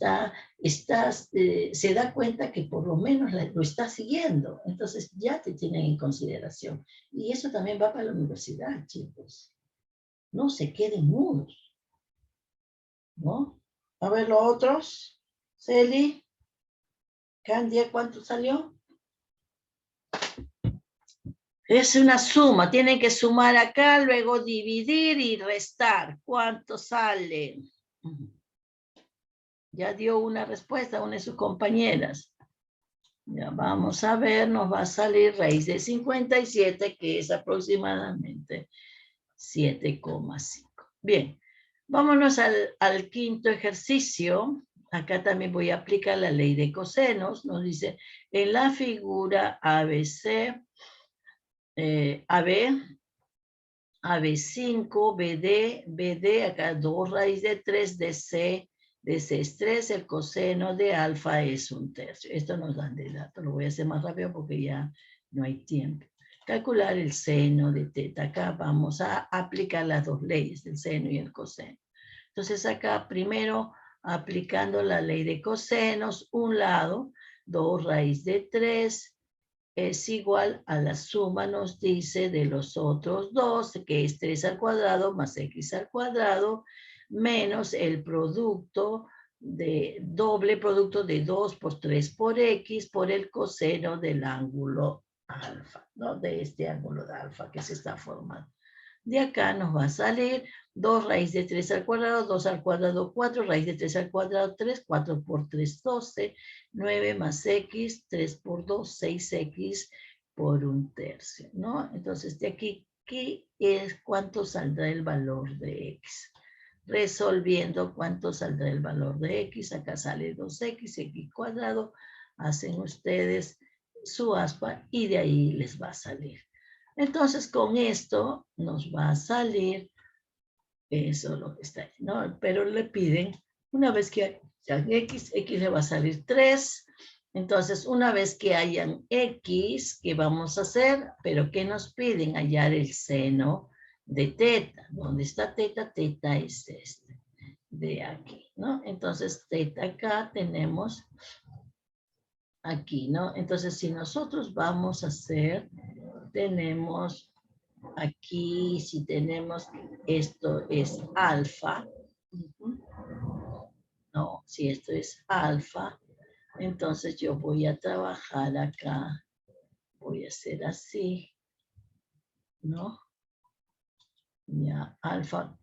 da cuenta que por lo menos lo está siguiendo. Entonces ya te tienen en consideración. Y eso también va para la universidad, chicos. No se queden mudos. ¿No? A ver, los otros. Celi, Candia, ¿cuánto salió? Es una suma. Tienen que sumar acá, luego dividir y restar. ¿Cuánto sale? Ya dio una respuesta a una de sus compañeras. Ya vamos a ver, nos va a salir raíz de 57, que es aproximadamente 7,5. Bien, vámonos al quinto ejercicio. Acá también voy a aplicar la ley de cosenos. Nos dice, en la figura ABC, AB, AB5, BD, acá 2 raíz de 3, DC es 3, el coseno de alfa es 1/3. Esto nos dan de dato, lo voy a hacer más rápido porque ya no hay tiempo. Calcular el seno de teta. Acá vamos a aplicar las dos leyes, el seno y el coseno. Entonces acá primero aplicando la ley de cosenos, un lado, 2 raíz de 3 es igual a la suma, nos dice, de los otros dos, que es 3 al cuadrado más x al cuadrado, menos el producto doble producto de 2 por 3 por x por el coseno del ángulo alfa, ¿no? De este ángulo de alfa que se está formando. De acá nos va a salir 2 raíz de 3 al cuadrado, 2 al cuadrado 4, raíz de 3 al cuadrado 3, 4 por 3, 12, 9 más x, 3 por 2, 6x por 1/3, ¿no? Entonces, de aquí, ¿qué es cuánto saldrá el valor de x? Resolviendo cuánto saldrá el valor de x, acá sale 2x, x cuadrado, hacen ustedes su aspa y de ahí les va a salir. Entonces, con esto nos va a salir eso lo que está ahí, ¿no? Pero le piden, una vez que hayan x le va a salir 3. Entonces, una vez que hayan x, ¿qué vamos a hacer? Pero ¿qué nos piden? Hallar el seno de teta. ¿Dónde está teta? Teta es este, de aquí, ¿no? Entonces, teta acá tenemos aquí, ¿no? Entonces, si nosotros vamos a hacer, tenemos aquí, si tenemos, esto es alfa, no, si esto es alfa, entonces yo voy a trabajar acá, voy a hacer así, ¿no? Ya, alfa.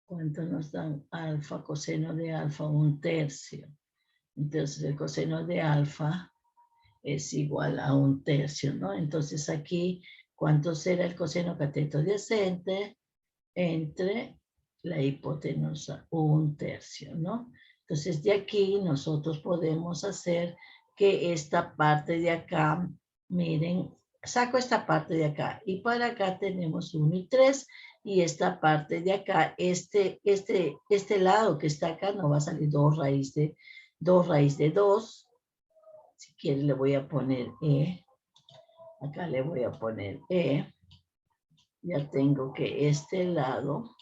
¿Cuánto nos dan alfa? Coseno de alfa, 1/3. Entonces el coseno de alfa es igual a 1/3, ¿no? Entonces aquí, ¿cuánto será el coseno cateto adyacente entre la hipotenusa? 1/3, ¿no? Entonces de aquí nosotros podemos hacer que esta parte de acá, miren, saco esta parte de acá y para acá tenemos 1 y 3 y esta parte de acá, este lado que está acá nos va a salir 2 raíz de 2. Si quieren le voy a poner Acá le voy a poner E. Ya tengo que este lado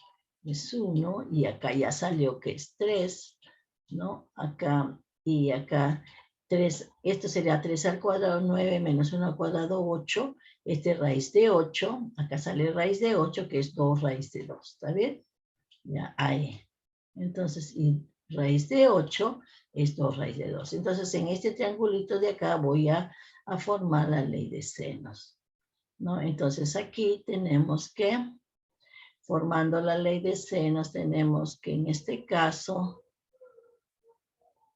es 1 y acá ya salió que es 3, ¿no? Acá y acá 3, esto sería 3 al cuadrado, 9 menos 1 al cuadrado, 8. Este es raíz de 8, acá sale raíz de 8 que es 2 raíz de 2, ¿está bien? Ya, ahí. Entonces, y raíz de 8 es 2 raíz de 2. Entonces, en este triangulito de acá voy a formar la ley de senos, ¿no? Entonces, aquí tenemos que, formando la ley de senos, tenemos que en este caso,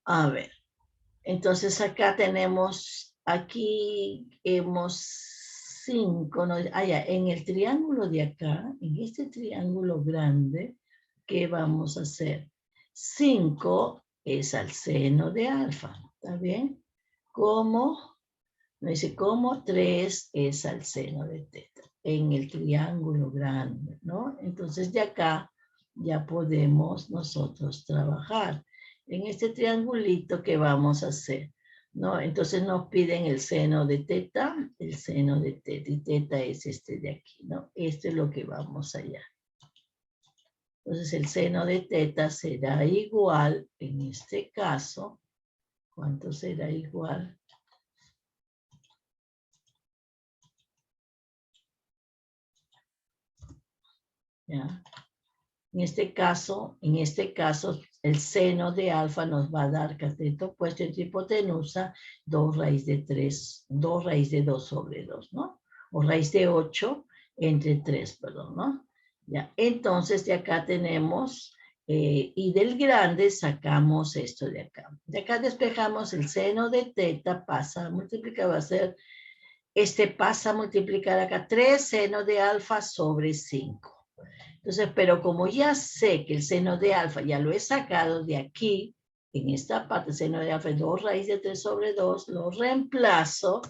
a ver, entonces acá tenemos, aquí hemos 5, ¿no? Allá, en el triángulo de acá, en este triángulo grande, ¿qué vamos a hacer? 5 es al seno de alfa, ¿está bien? Como, me dice, como 3 es al seno de teta, en el triángulo grande, ¿no? Entonces de acá ya podemos nosotros trabajar en este triangulito que vamos a hacer, ¿no? Entonces nos piden el seno de teta, y teta es este de aquí, ¿no? Esto es lo que vamos allá. Entonces el seno de teta será igual, en este caso, ¿cuánto será igual? ¿Ya? En este caso, el seno de alfa nos va a dar cateto opuesto entre hipotenusa 2 raíz de 3, 2 raíz de 2 sobre 2, ¿no? O raíz de 8 entre 3, perdón, ¿no? Ya, entonces de acá tenemos, y del grande sacamos esto de acá. De acá despejamos el seno de teta, pasa a multiplicar, va a ser, pasa a multiplicar acá 3 seno de alfa sobre 5. Entonces, pero como ya sé que el seno de alfa ya lo he sacado de aquí, en esta parte, el seno de alfa es 2 raíz de 3 sobre 2, lo reemplazo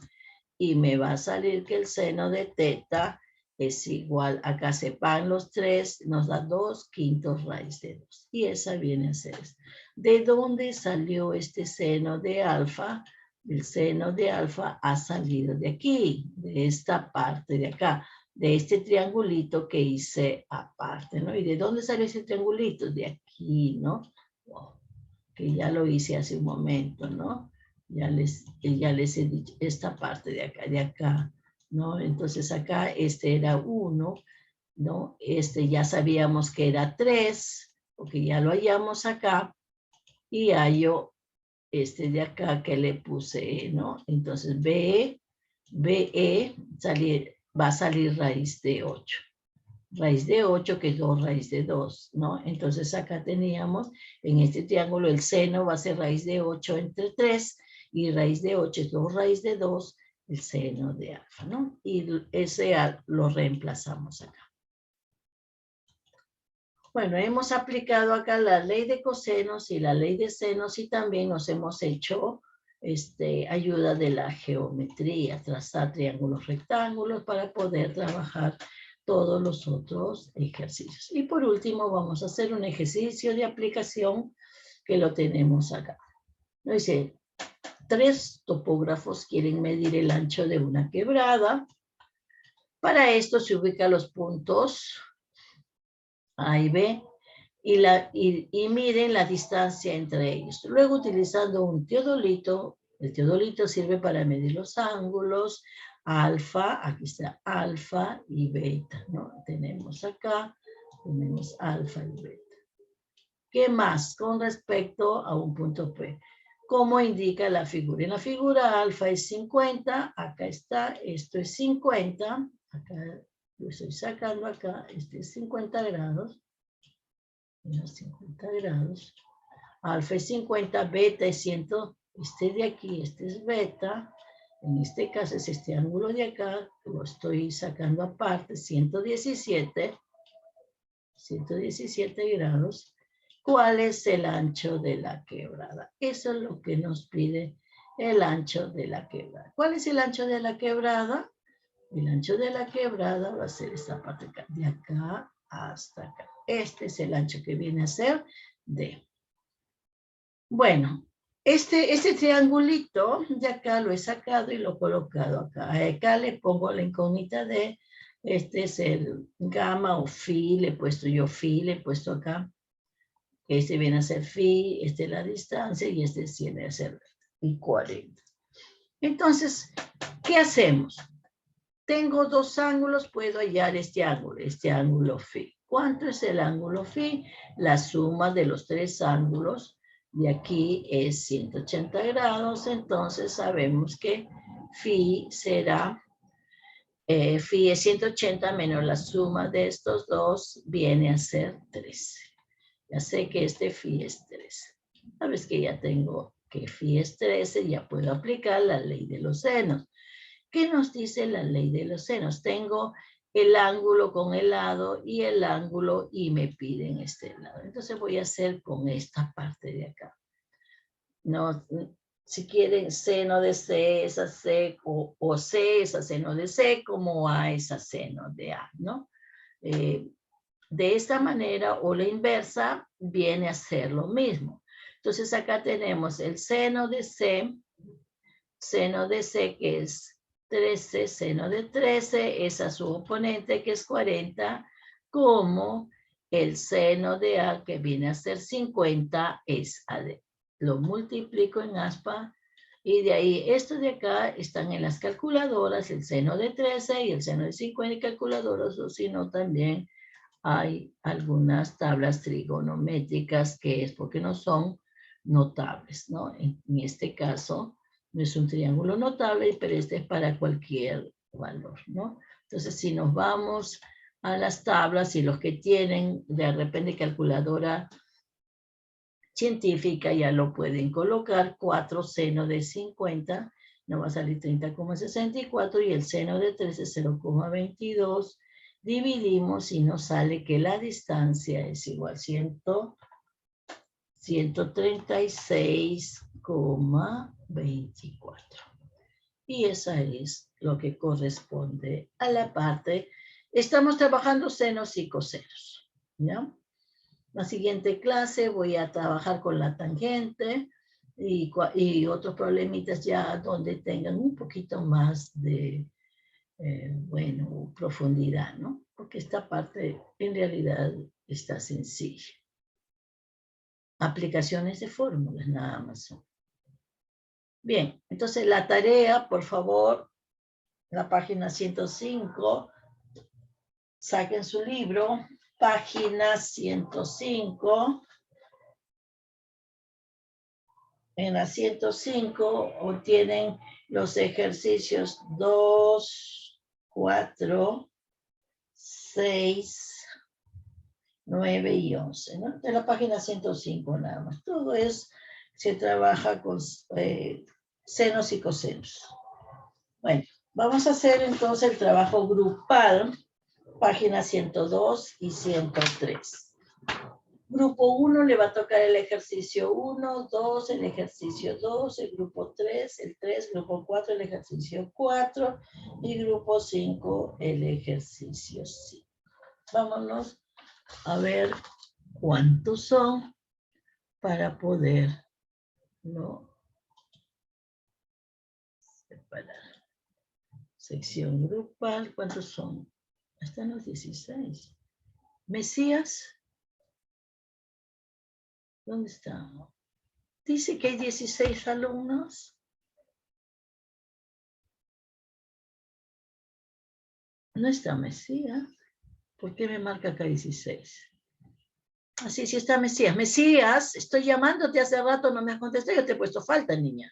y me va a salir que el seno de teta es igual, acá se van los 3, nos da 2 quintos raíz de 2. Y esa viene a ser esta. ¿De dónde salió este seno de alfa? El seno de alfa ha salido de aquí, de esta parte de acá, de este triangulito que hice aparte, ¿no? ¿Y de dónde sale ese triangulito? De aquí, ¿no? Wow, que ya lo hice hace un momento, ¿no? Ya les he dicho esta parte de acá, ¿no? Entonces acá este era 1, ¿no? Este ya sabíamos que era 3, porque ya lo hallamos acá, y hallo este de acá que le puse, ¿no? Entonces BE va a salir raíz de 8. Raíz de 8 que es 2 raíz de 2, ¿no? Entonces acá teníamos en este triángulo el seno va a ser raíz de 8 entre 3 y raíz de 8 es 2 raíz de 2, el seno de alfa, ¿no? Y ese lo reemplazamos acá. Bueno, hemos aplicado acá la ley de cosenos y la ley de senos y también nos hemos hecho ayuda de la geometría, trazar triángulos rectángulos para poder trabajar todos los otros ejercicios. Y por último vamos a hacer un ejercicio de aplicación que lo tenemos acá. Dice, 3 topógrafos quieren medir el ancho de una quebrada. Para esto se ubican los puntos A y B y miden la distancia entre ellos. Luego utilizando un teodolito, el teodolito sirve para medir los ángulos, alfa, aquí está alfa y beta, ¿no? Tenemos acá, tenemos alfa y beta. ¿Qué más con respecto a un punto P? ¿Cómo indica la figura? En la figura alfa es 50, acá está, esto es 50, acá lo estoy sacando acá, este es 50 grados, 50 grados, alfa es 50, beta es 100, este de aquí, este es beta, en este caso es este ángulo de acá, lo estoy sacando aparte, 117 grados. ¿Cuál es el ancho de la quebrada? Eso es lo que nos pide el ancho de la quebrada. ¿Cuál es el ancho de la quebrada? El ancho de la quebrada va a ser esta parte acá, de acá hasta acá. Este es el ancho que viene a ser D. Bueno, Este triangulito de acá lo he sacado y lo he colocado acá. Acá le pongo la incógnita de, este es el gamma o phi, le he puesto yo phi, le he puesto acá. Este viene a ser phi, este es la distancia y este viene a ser y 40. Entonces, ¿qué hacemos? Tengo dos ángulos, puedo hallar este ángulo phi. ¿Cuánto es el ángulo phi? La suma de los tres ángulos de aquí es 180 grados, entonces sabemos que phi será, phi es 180 menos la suma de estos dos, viene a ser 13. Ya sé que este phi es 13. Una vez que ya tengo que phi es 13, ya puedo aplicar la ley de los senos. ¿Qué nos dice la ley de los senos? Tengo el ángulo con el lado y el ángulo y me piden este lado. Entonces voy a hacer con esta parte de acá. No, si quieren seno de C es a C o C es a seno de C como A es a seno de A, ¿no? De esta manera o la inversa viene a ser lo mismo. Entonces acá tenemos el seno de C que es 13, seno de 13 es a su oponente que es 40, como el seno de A que viene a ser 50 es a D. Lo multiplico en aspa y de ahí, esto de acá están en las calculadoras, el seno de 13 y el seno de 50 en calculadoras, o si no también hay algunas tablas trigonométricas que es porque no son notables, ¿no? En este caso, no es un triángulo notable, pero este es para cualquier valor, ¿no? Entonces, si nos vamos a las tablas y los que tienen de repente calculadora científica ya lo pueden colocar, 4 seno de 50, nos va a salir 30,64 y el seno de 13 0,22, dividimos y nos sale que la distancia es igual a 136,24. Y esa es lo que corresponde a la parte. Estamos trabajando senos y cosenos, ¿ya? La siguiente clase voy a trabajar con la tangente y otros problemitas ya donde tengan un poquito más de, bueno, profundidad, ¿no? Porque esta parte en realidad está sencilla. Aplicaciones de fórmulas nada más son. Bien, entonces la tarea, por favor, la página 105, saquen su libro, página 105. En la 105 obtienen los ejercicios 2, 4, 6, 9 y 11, ¿no? De la página 105 nada más. Todo se trabaja con senos y cosenos. Bueno, vamos a hacer entonces el trabajo grupal, página 102 y 103. Grupo 1 le va a tocar el ejercicio 1, 2, el ejercicio 2, el grupo 3, el 3, grupo 4, el ejercicio 4 y grupo 5, el ejercicio 5. Vámonos a ver cuántos son para poder, ¿no?, separar. Sección grupal, ¿cuántos son? Están los 16. Mesías, ¿dónde está? Dice que hay 16 alumnos. No está Mesías. ¿Por qué me marca acá 16? Así, sí está Mesías. Mesías, estoy llamándote hace rato, no me has contestado. Yo te he puesto falta, niña.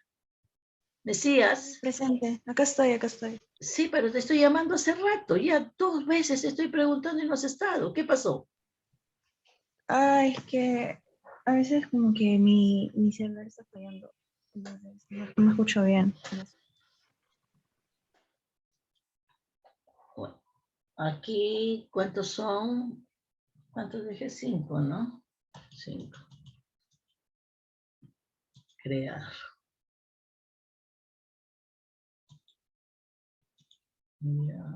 Mesías. Presente, acá estoy, acá estoy. Sí, pero te estoy llamando hace rato. Ya 2 veces te estoy preguntando y no has estado. ¿Qué pasó? Ay, es que a veces como que mi celular está fallando. Entonces, no me escucho bien. Bueno, aquí, ¿cuántos son? ¿Cuántos dije? 5, ¿no? 5. Crear. Ya.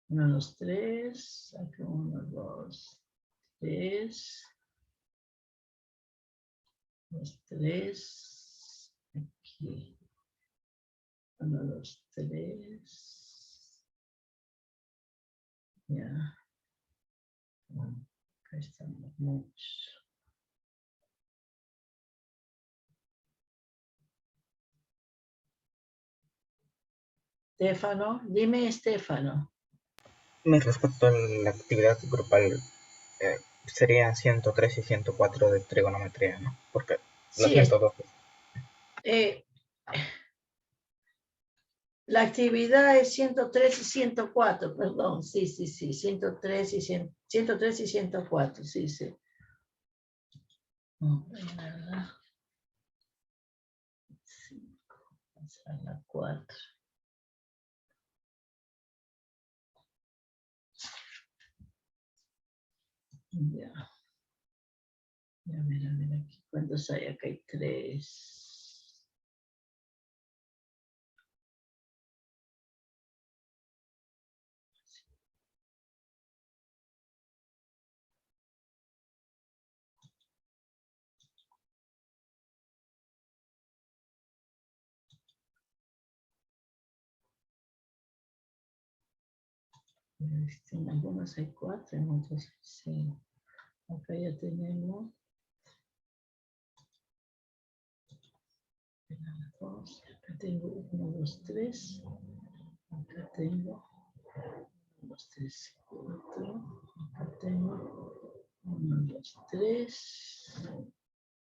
1, 2, 3. Saca 1, 2, 3. 2, 3. Aquí. 1, 2, 3. Ya. Acá estamos muchos. Estefano, dime Estefano. Respecto a la actividad grupal, serían 103 y 104 de trigonometría, ¿no? Porque los Sí, 102. La actividad es 103 y 104, perdón, sí, 103 y 103 y 104, sí. A la 4. Ya. A ver aquí, ¿cuántos hay? Acá hay 3. En algunos hay 4, en otros hay 5. Acá ya tenemos. Acá tengo 1, 2, 3. Acá tengo 1, 2, 3, 4. Acá tengo 1, 2, 3.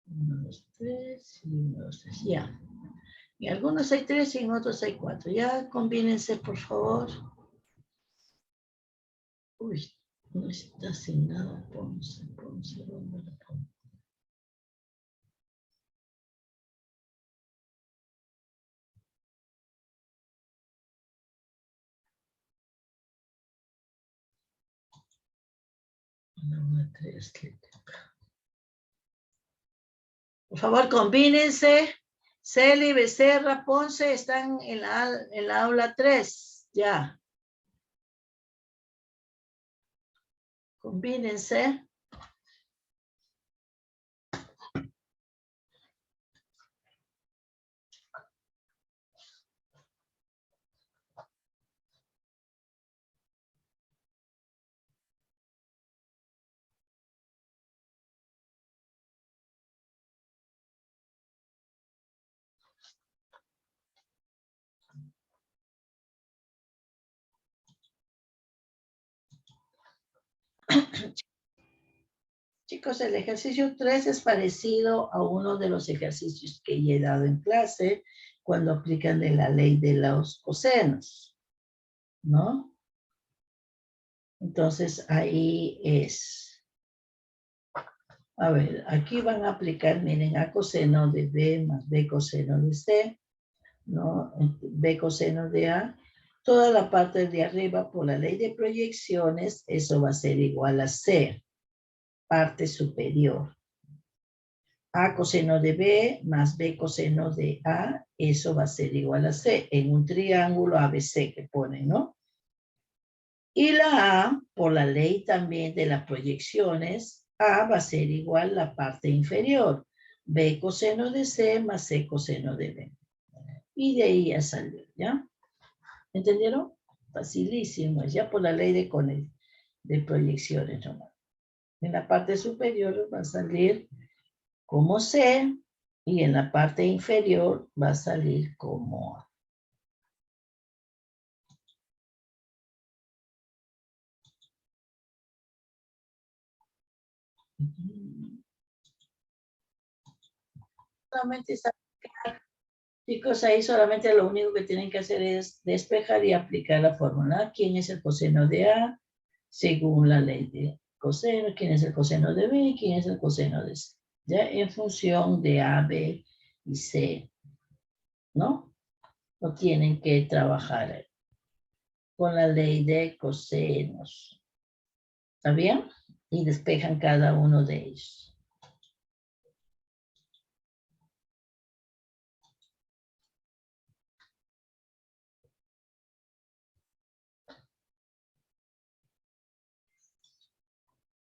1, 2, 3 y 1, 2, 3. Ya. En algunos hay 3 y en otros hay 4. Ya combínense, por favor. Uy, no está sin nada. Ponce, ¿dónde lo pongo? Una 3, por favor, combínense. Celi, Becerra, Ponce están en la aula 3. Ya. Combínense. Chicos, el ejercicio 3 es parecido a uno de los ejercicios que ya he dado en clase cuando aplican de la ley de los cosenos, ¿no? Entonces, ahí es. A ver, aquí van a aplicar, miren, A coseno de B más B coseno de C, ¿no? B coseno de A. Toda la parte de arriba, por la ley de proyecciones, eso va a ser igual a C, parte superior. A coseno de B más B coseno de A, eso va a ser igual a C, en un triángulo ABC que ponen, ¿no? Y la A, por la ley también de las proyecciones, A va a ser igual a la parte inferior. B coseno de C más C coseno de B. Y de ahí ya salió, ¿ya? ¿Entendieron? Facilísimo, ya por la ley de proyecciones nomás. En la parte superior va a salir como C y en la parte inferior va a salir como A. Solamente chicos, ahí solamente lo único que tienen que hacer es despejar y aplicar la fórmula. ¿Quién es el coseno de A? Según la ley de coseno. ¿Quién es el coseno de B? ¿Quién es el coseno de C? Ya en función de A, B y C, ¿no? No tienen que trabajar con la ley de cosenos. ¿Está bien? Y despejan cada uno de ellos.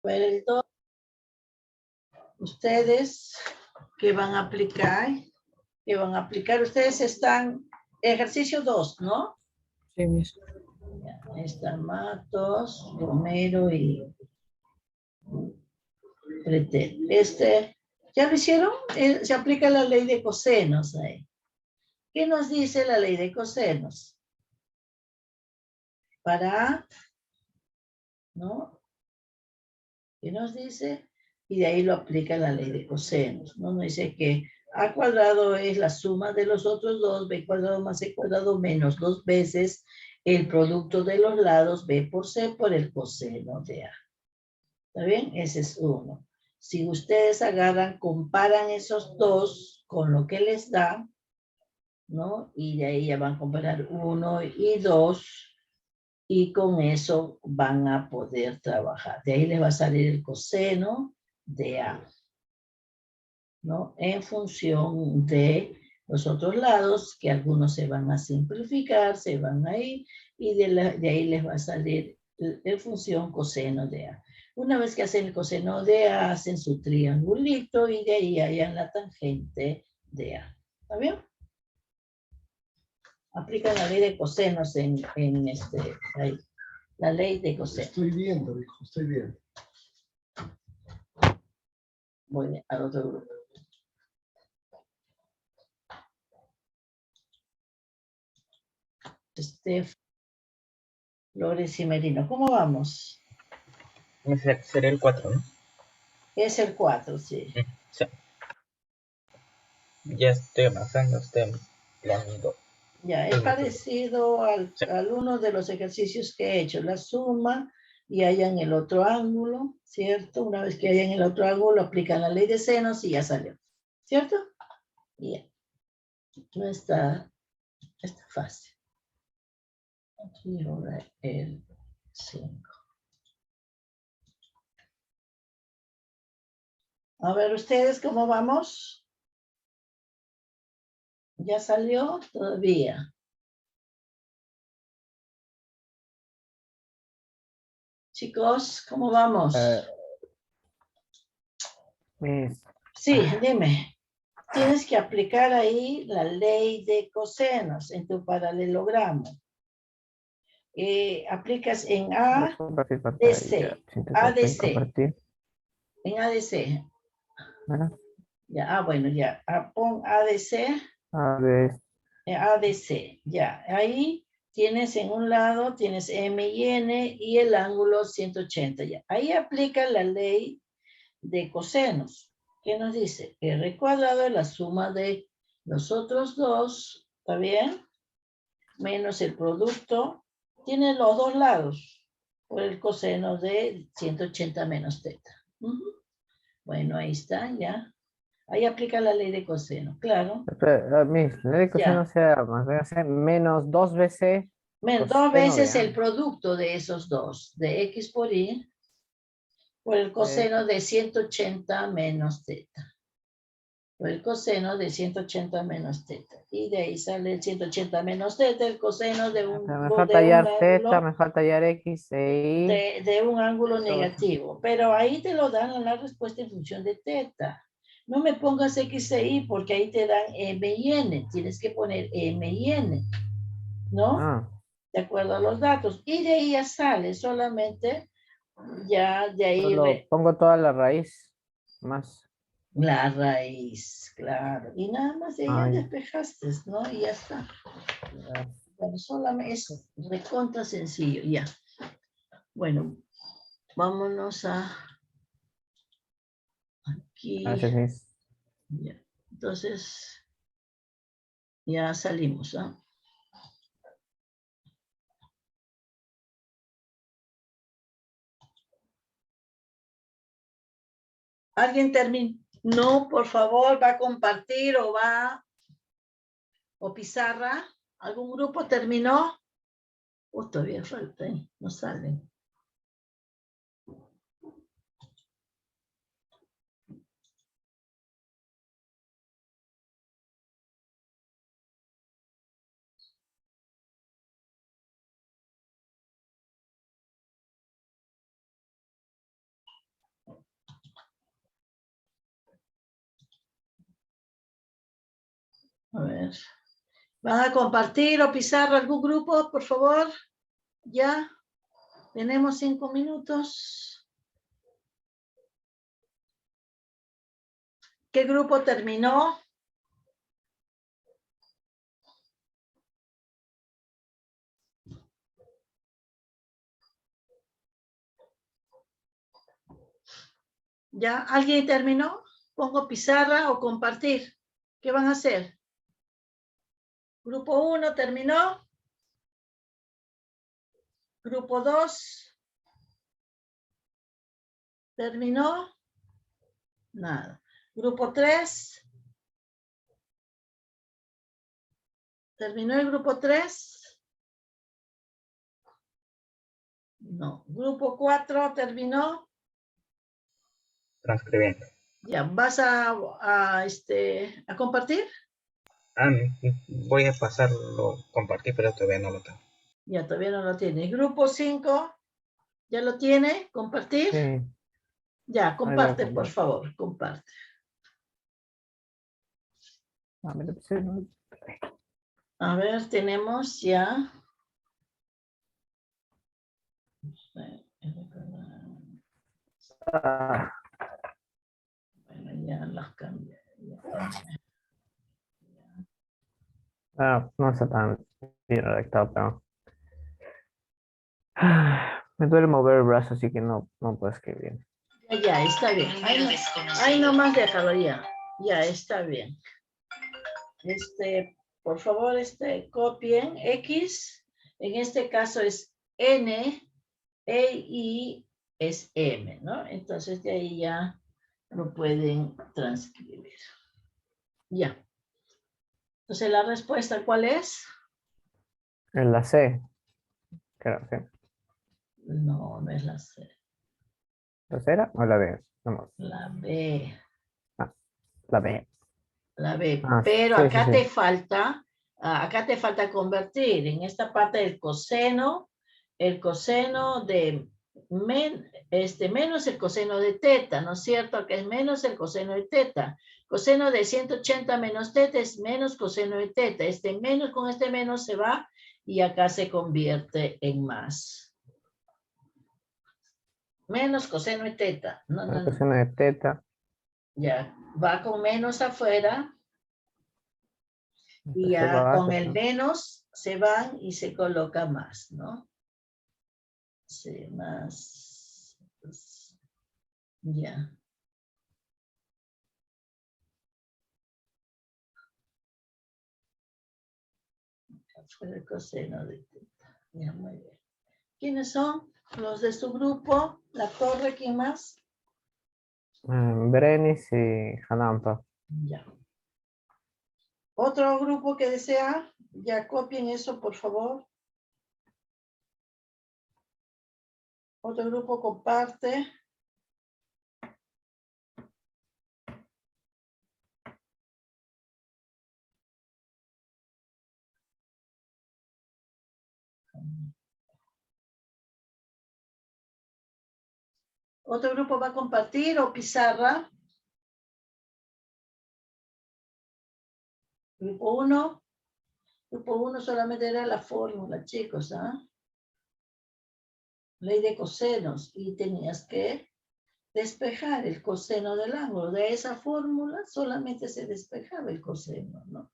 Pero ustedes ¿Qué van a aplicar? ¿Qué van a aplicar? Ustedes están, ejercicio 2, ¿no? Sí, Miss. Ya, ahí están Matos, Romero y Pretel. ¿Ya lo hicieron? Se aplica la ley de cosenos ahí. ¿Qué nos dice la ley de cosenos? Para A, ¿no? ¿Qué nos dice? Y de ahí lo aplica la ley de cosenos, ¿no? Nos dice que A cuadrado es la suma de los otros dos, B cuadrado más C cuadrado menos 2 veces el producto de los lados B por C por el coseno de A. ¿Está bien? Ese es uno. Si ustedes agarran, comparan esos dos con lo que les da, ¿no? Y de ahí ya van a comparar 1 y 2 y con eso van a poder trabajar. De ahí les va a salir el coseno de A, ¿no? En función de los otros lados, que algunos se van a simplificar, se van a ir, y de ahí les va a salir en función coseno de A. Una vez que hacen el coseno de A, hacen su triangulito y de ahí hallan la tangente de A. ¿Está bien? Aplican la ley de cosenos ahí. La ley de cosenos. Estoy viendo, dijo, estoy viendo. Voy al otro grupo. Flores y Merino. ¿Cómo vamos? Sería el 4, ¿no? Es el 4, sí. Sí. Ya estoy avanzando, estoy empleando. Ya, es parecido al uno de los ejercicios que he hecho. La suma y hallan el otro ángulo, ¿cierto? Una vez que hallan el otro ángulo, aplican la ley de senos y ya salió. ¿Cierto? Y ya. No está fácil. Aquí ahora el 5. A ver, ¿ustedes cómo vamos? ¿Ya salió? Todavía. Chicos, ¿cómo vamos? Miss, Sí, dime. Tienes que aplicar ahí la ley de cosenos en tu paralelogramo. Aplicas en A, compartir DC. pantalla. ADC. Compartir. En ADC. ¿Verdad? Ya, bueno, ya. Pon ADC. A ver, ADC. Ya. Ahí tienes en un lado, tienes M y N y el ángulo 180. Ya. Ahí aplica la ley de cosenos. ¿Qué nos dice? R cuadrado es la suma de los otros dos, ¿está bien? Menos el producto. Tiene los dos lados por el coseno de 180 menos teta. Bueno, ahí está, ya. Ahí aplica la ley de coseno, claro. Miss, la ley de coseno Ya. sea más, debe ser menos 2 veces Menos coseno dos veces de A. el producto de esos dos, de X por Y, por el coseno de 180 menos teta. Por el coseno de 180 menos teta. Y de ahí sale el 180 menos teta, el coseno de un, Me de falta un hallar teta, ángulo, me falta hallar X e Y. de un ángulo Todo eso. negativo. Pero ahí te lo dan en la respuesta en función de teta. No me pongas X e Y porque ahí te dan M y N. Tienes que poner M y N, ¿no? Ah, De acuerdo a los datos. Y de ahí ya sale solamente, ya de ahí solo pongo toda la raíz más. la raíz, claro. Y nada más de ahí ya Ay, despejaste, ¿no? Y ya está. ya. Bueno, solamente es recontra sencillo, ya. Bueno, vámonos a aquí. Gracias, Miss. Ya. Entonces, ya salimos, ¿ah? ¿Alguien terminó, por favor? ¿Va a compartir o pizarra? ¿Algún grupo terminó? Todavía falta, ¿eh? No salen. A ver. ¿Van a compartir o pizarra algún grupo, por favor? Ya. Tenemos 5 minutos. ¿Qué grupo terminó? ¿Ya? ¿Alguien terminó? Pongo pizarra o compartir. ¿Qué van a hacer? Grupo 1 terminó. Grupo 2 terminó. Nada. Grupo 3. ¿Terminó el grupo 3? No. Grupo 4 terminó. Transcribiendo. Ya, ¿vas a compartir? Ah, voy a pasarlo, compartir, pero todavía no lo tengo. Ya, todavía no lo tiene. Grupo 5, ¿ya lo tiene? ¿Compartir? Sí. Ya, comparte, por comparto. favor, comparte. A ver, pues, no. A ver, tenemos ya. Ah, Bueno, ya las cambié. no está tan bien redactado, pero me duele mover el brazo, así que no puedo escribir. Ya, está bien. Ahí nomás déjalo ya. Ya, está bien. Por favor, copien X. En este caso es N, E, I, es M, ¿no? Entonces de ahí ya lo pueden transcribir. Ya. Entonces la respuesta, ¿cuál es? En la C, creo, sí. No, no es la C. ¿La C era o la B? Vamos, La B. la B. La B. Ah, Pero sí, acá sí, te sí. falta convertir. En esta parte del coseno, el coseno de menos el coseno de teta, ¿no es cierto? Que es menos el coseno de teta. Coseno de 180 menos teta es menos coseno de teta. Este menos con este menos se va y acá se convierte en más. Menos coseno de teta. No, La no, no. coseno de teta. Ya, va con menos afuera. Y Se ya va, con el menos se van y se coloca más, ¿no? Sí, más. Pues, ya. Fue el coseno de teta. Ya, muy bien. ¿Quiénes son los de su grupo? La torre, ¿quién más? Brenis y Hanampa. Ya. ¿Otro grupo que desea? Ya copien eso, por favor. Otro grupo comparte. ¿Otro grupo va a compartir o pizarra? Grupo 1. Grupo 1 solamente era la fórmula, chicos, ¿ah? Ley de cosenos. Y tenías que despejar el coseno del ángulo. De esa fórmula solamente se despejaba el coseno, ¿no?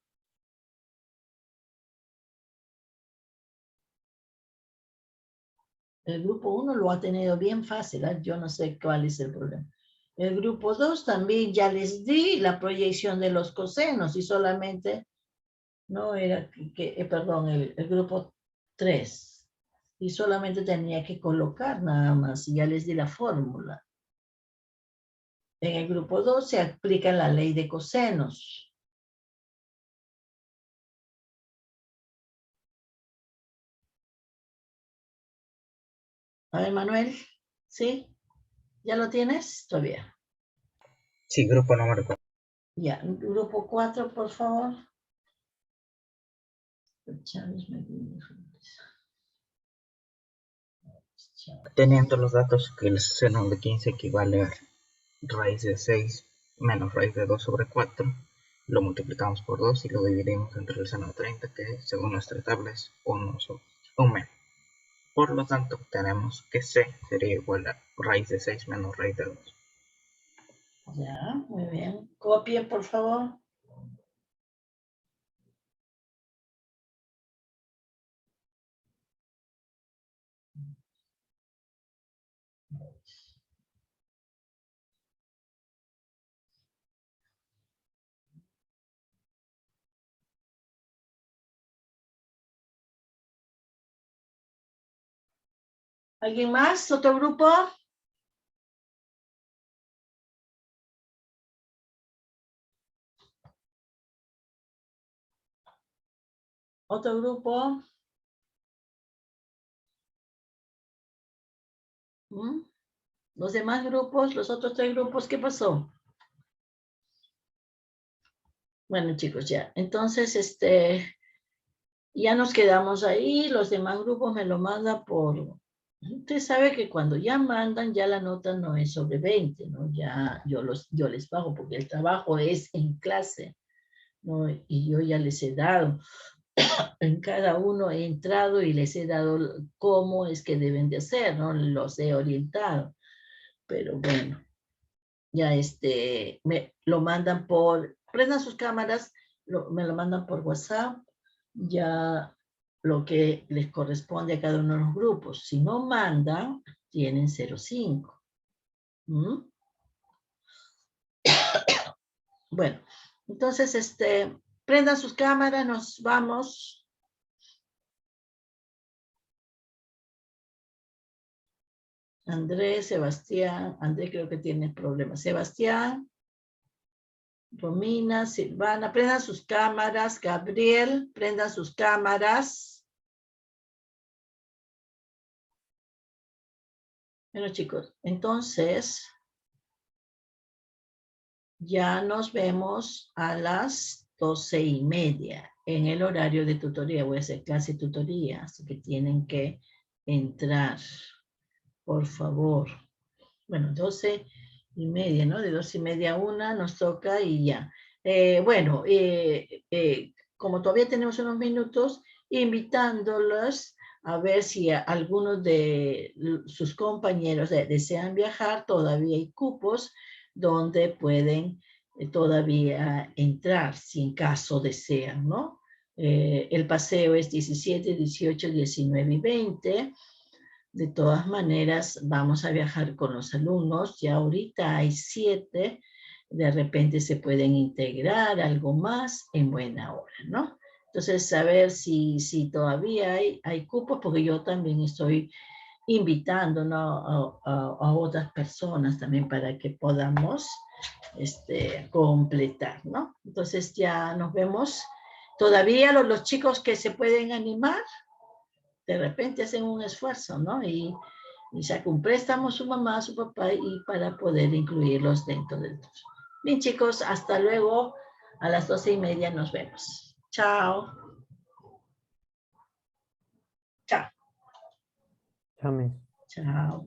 El grupo 1 lo ha tenido bien fácil, ¿eh? Yo no sé cuál es el problema. El grupo 2 también ya les di la proyección de los cosenos y solamente, no era perdón, el grupo 3. Y solamente tenía que colocar nada más y ya les di la fórmula. En el grupo 2 se aplica la ley de cosenos. A ver, Manuel, ¿sí? ¿Ya lo tienes? Todavía. Sí, grupo número 4. Ya, grupo 4, por favor. Chávez Medina. Teniendo los datos que el seno de 15 equivale a raíz de 6 menos raíz de 2 sobre 4, lo multiplicamos por 2 y lo dividimos entre el seno de 30, que según nuestra tabla es 1 sobre un menos. Por lo tanto, tenemos que C sería igual a raíz de 6 menos raíz de 2. Ya, muy bien. Copien, por favor. ¿Alguien más? ¿Otro grupo? ¿Otro grupo? ¿Mm? Los demás grupos, los otros 3 grupos, ¿qué pasó? Bueno, chicos, ya. Entonces, ya nos quedamos ahí. Los demás grupos me lo mandan por... Usted sabe que cuando ya mandan, ya la nota no es sobre 20, ¿no? Ya yo les pago porque el trabajo es en clase, ¿no? Y yo ya les he dado. En cada uno he entrado y les he dado cómo es que deben de hacer, ¿no? Los he orientado. Pero bueno, ya me lo mandan por, prendan sus cámaras, me lo mandan por WhatsApp, ya lo que les corresponde a cada uno de los grupos. Si no mandan, tienen 0,5. ¿Mm? Bueno, entonces, prendan sus cámaras, nos vamos. Andrés, Sebastián, Andrés creo que tiene problemas. Sebastián, Romina, Silvana, prendan sus cámaras. Gabriel, prendan sus cámaras. Bueno, chicos, entonces ya nos vemos a las 12:30 en el horario de tutoría. Voy a hacer clase de tutoría, así que tienen que entrar, por favor. Bueno, 12:30, ¿no? De 12:30 a 1 nos toca y ya. Bueno, como todavía tenemos unos minutos, invitándolos a ver si algunos de sus compañeros desean viajar, todavía hay cupos donde pueden todavía entrar, si en caso desean, ¿no? El paseo es 17, 18, 19 y 20. De todas maneras, vamos a viajar con los alumnos. Ya ahorita hay 7. De repente se pueden integrar algo más en buena hora, ¿no? Entonces, saber si todavía hay cupos, porque yo también estoy invitando, ¿no? a otras personas también para que podamos completar, ¿no? Entonces, ya nos vemos. Todavía los chicos que se pueden animar, de repente hacen un esfuerzo, ¿no? Y saca un préstamo a su mamá, a su papá, y para poder incluirlos dentro del curso. Bien, chicos, hasta luego. A las 12:30 nos vemos. Chao. Chao. Chao, Miss. Chao.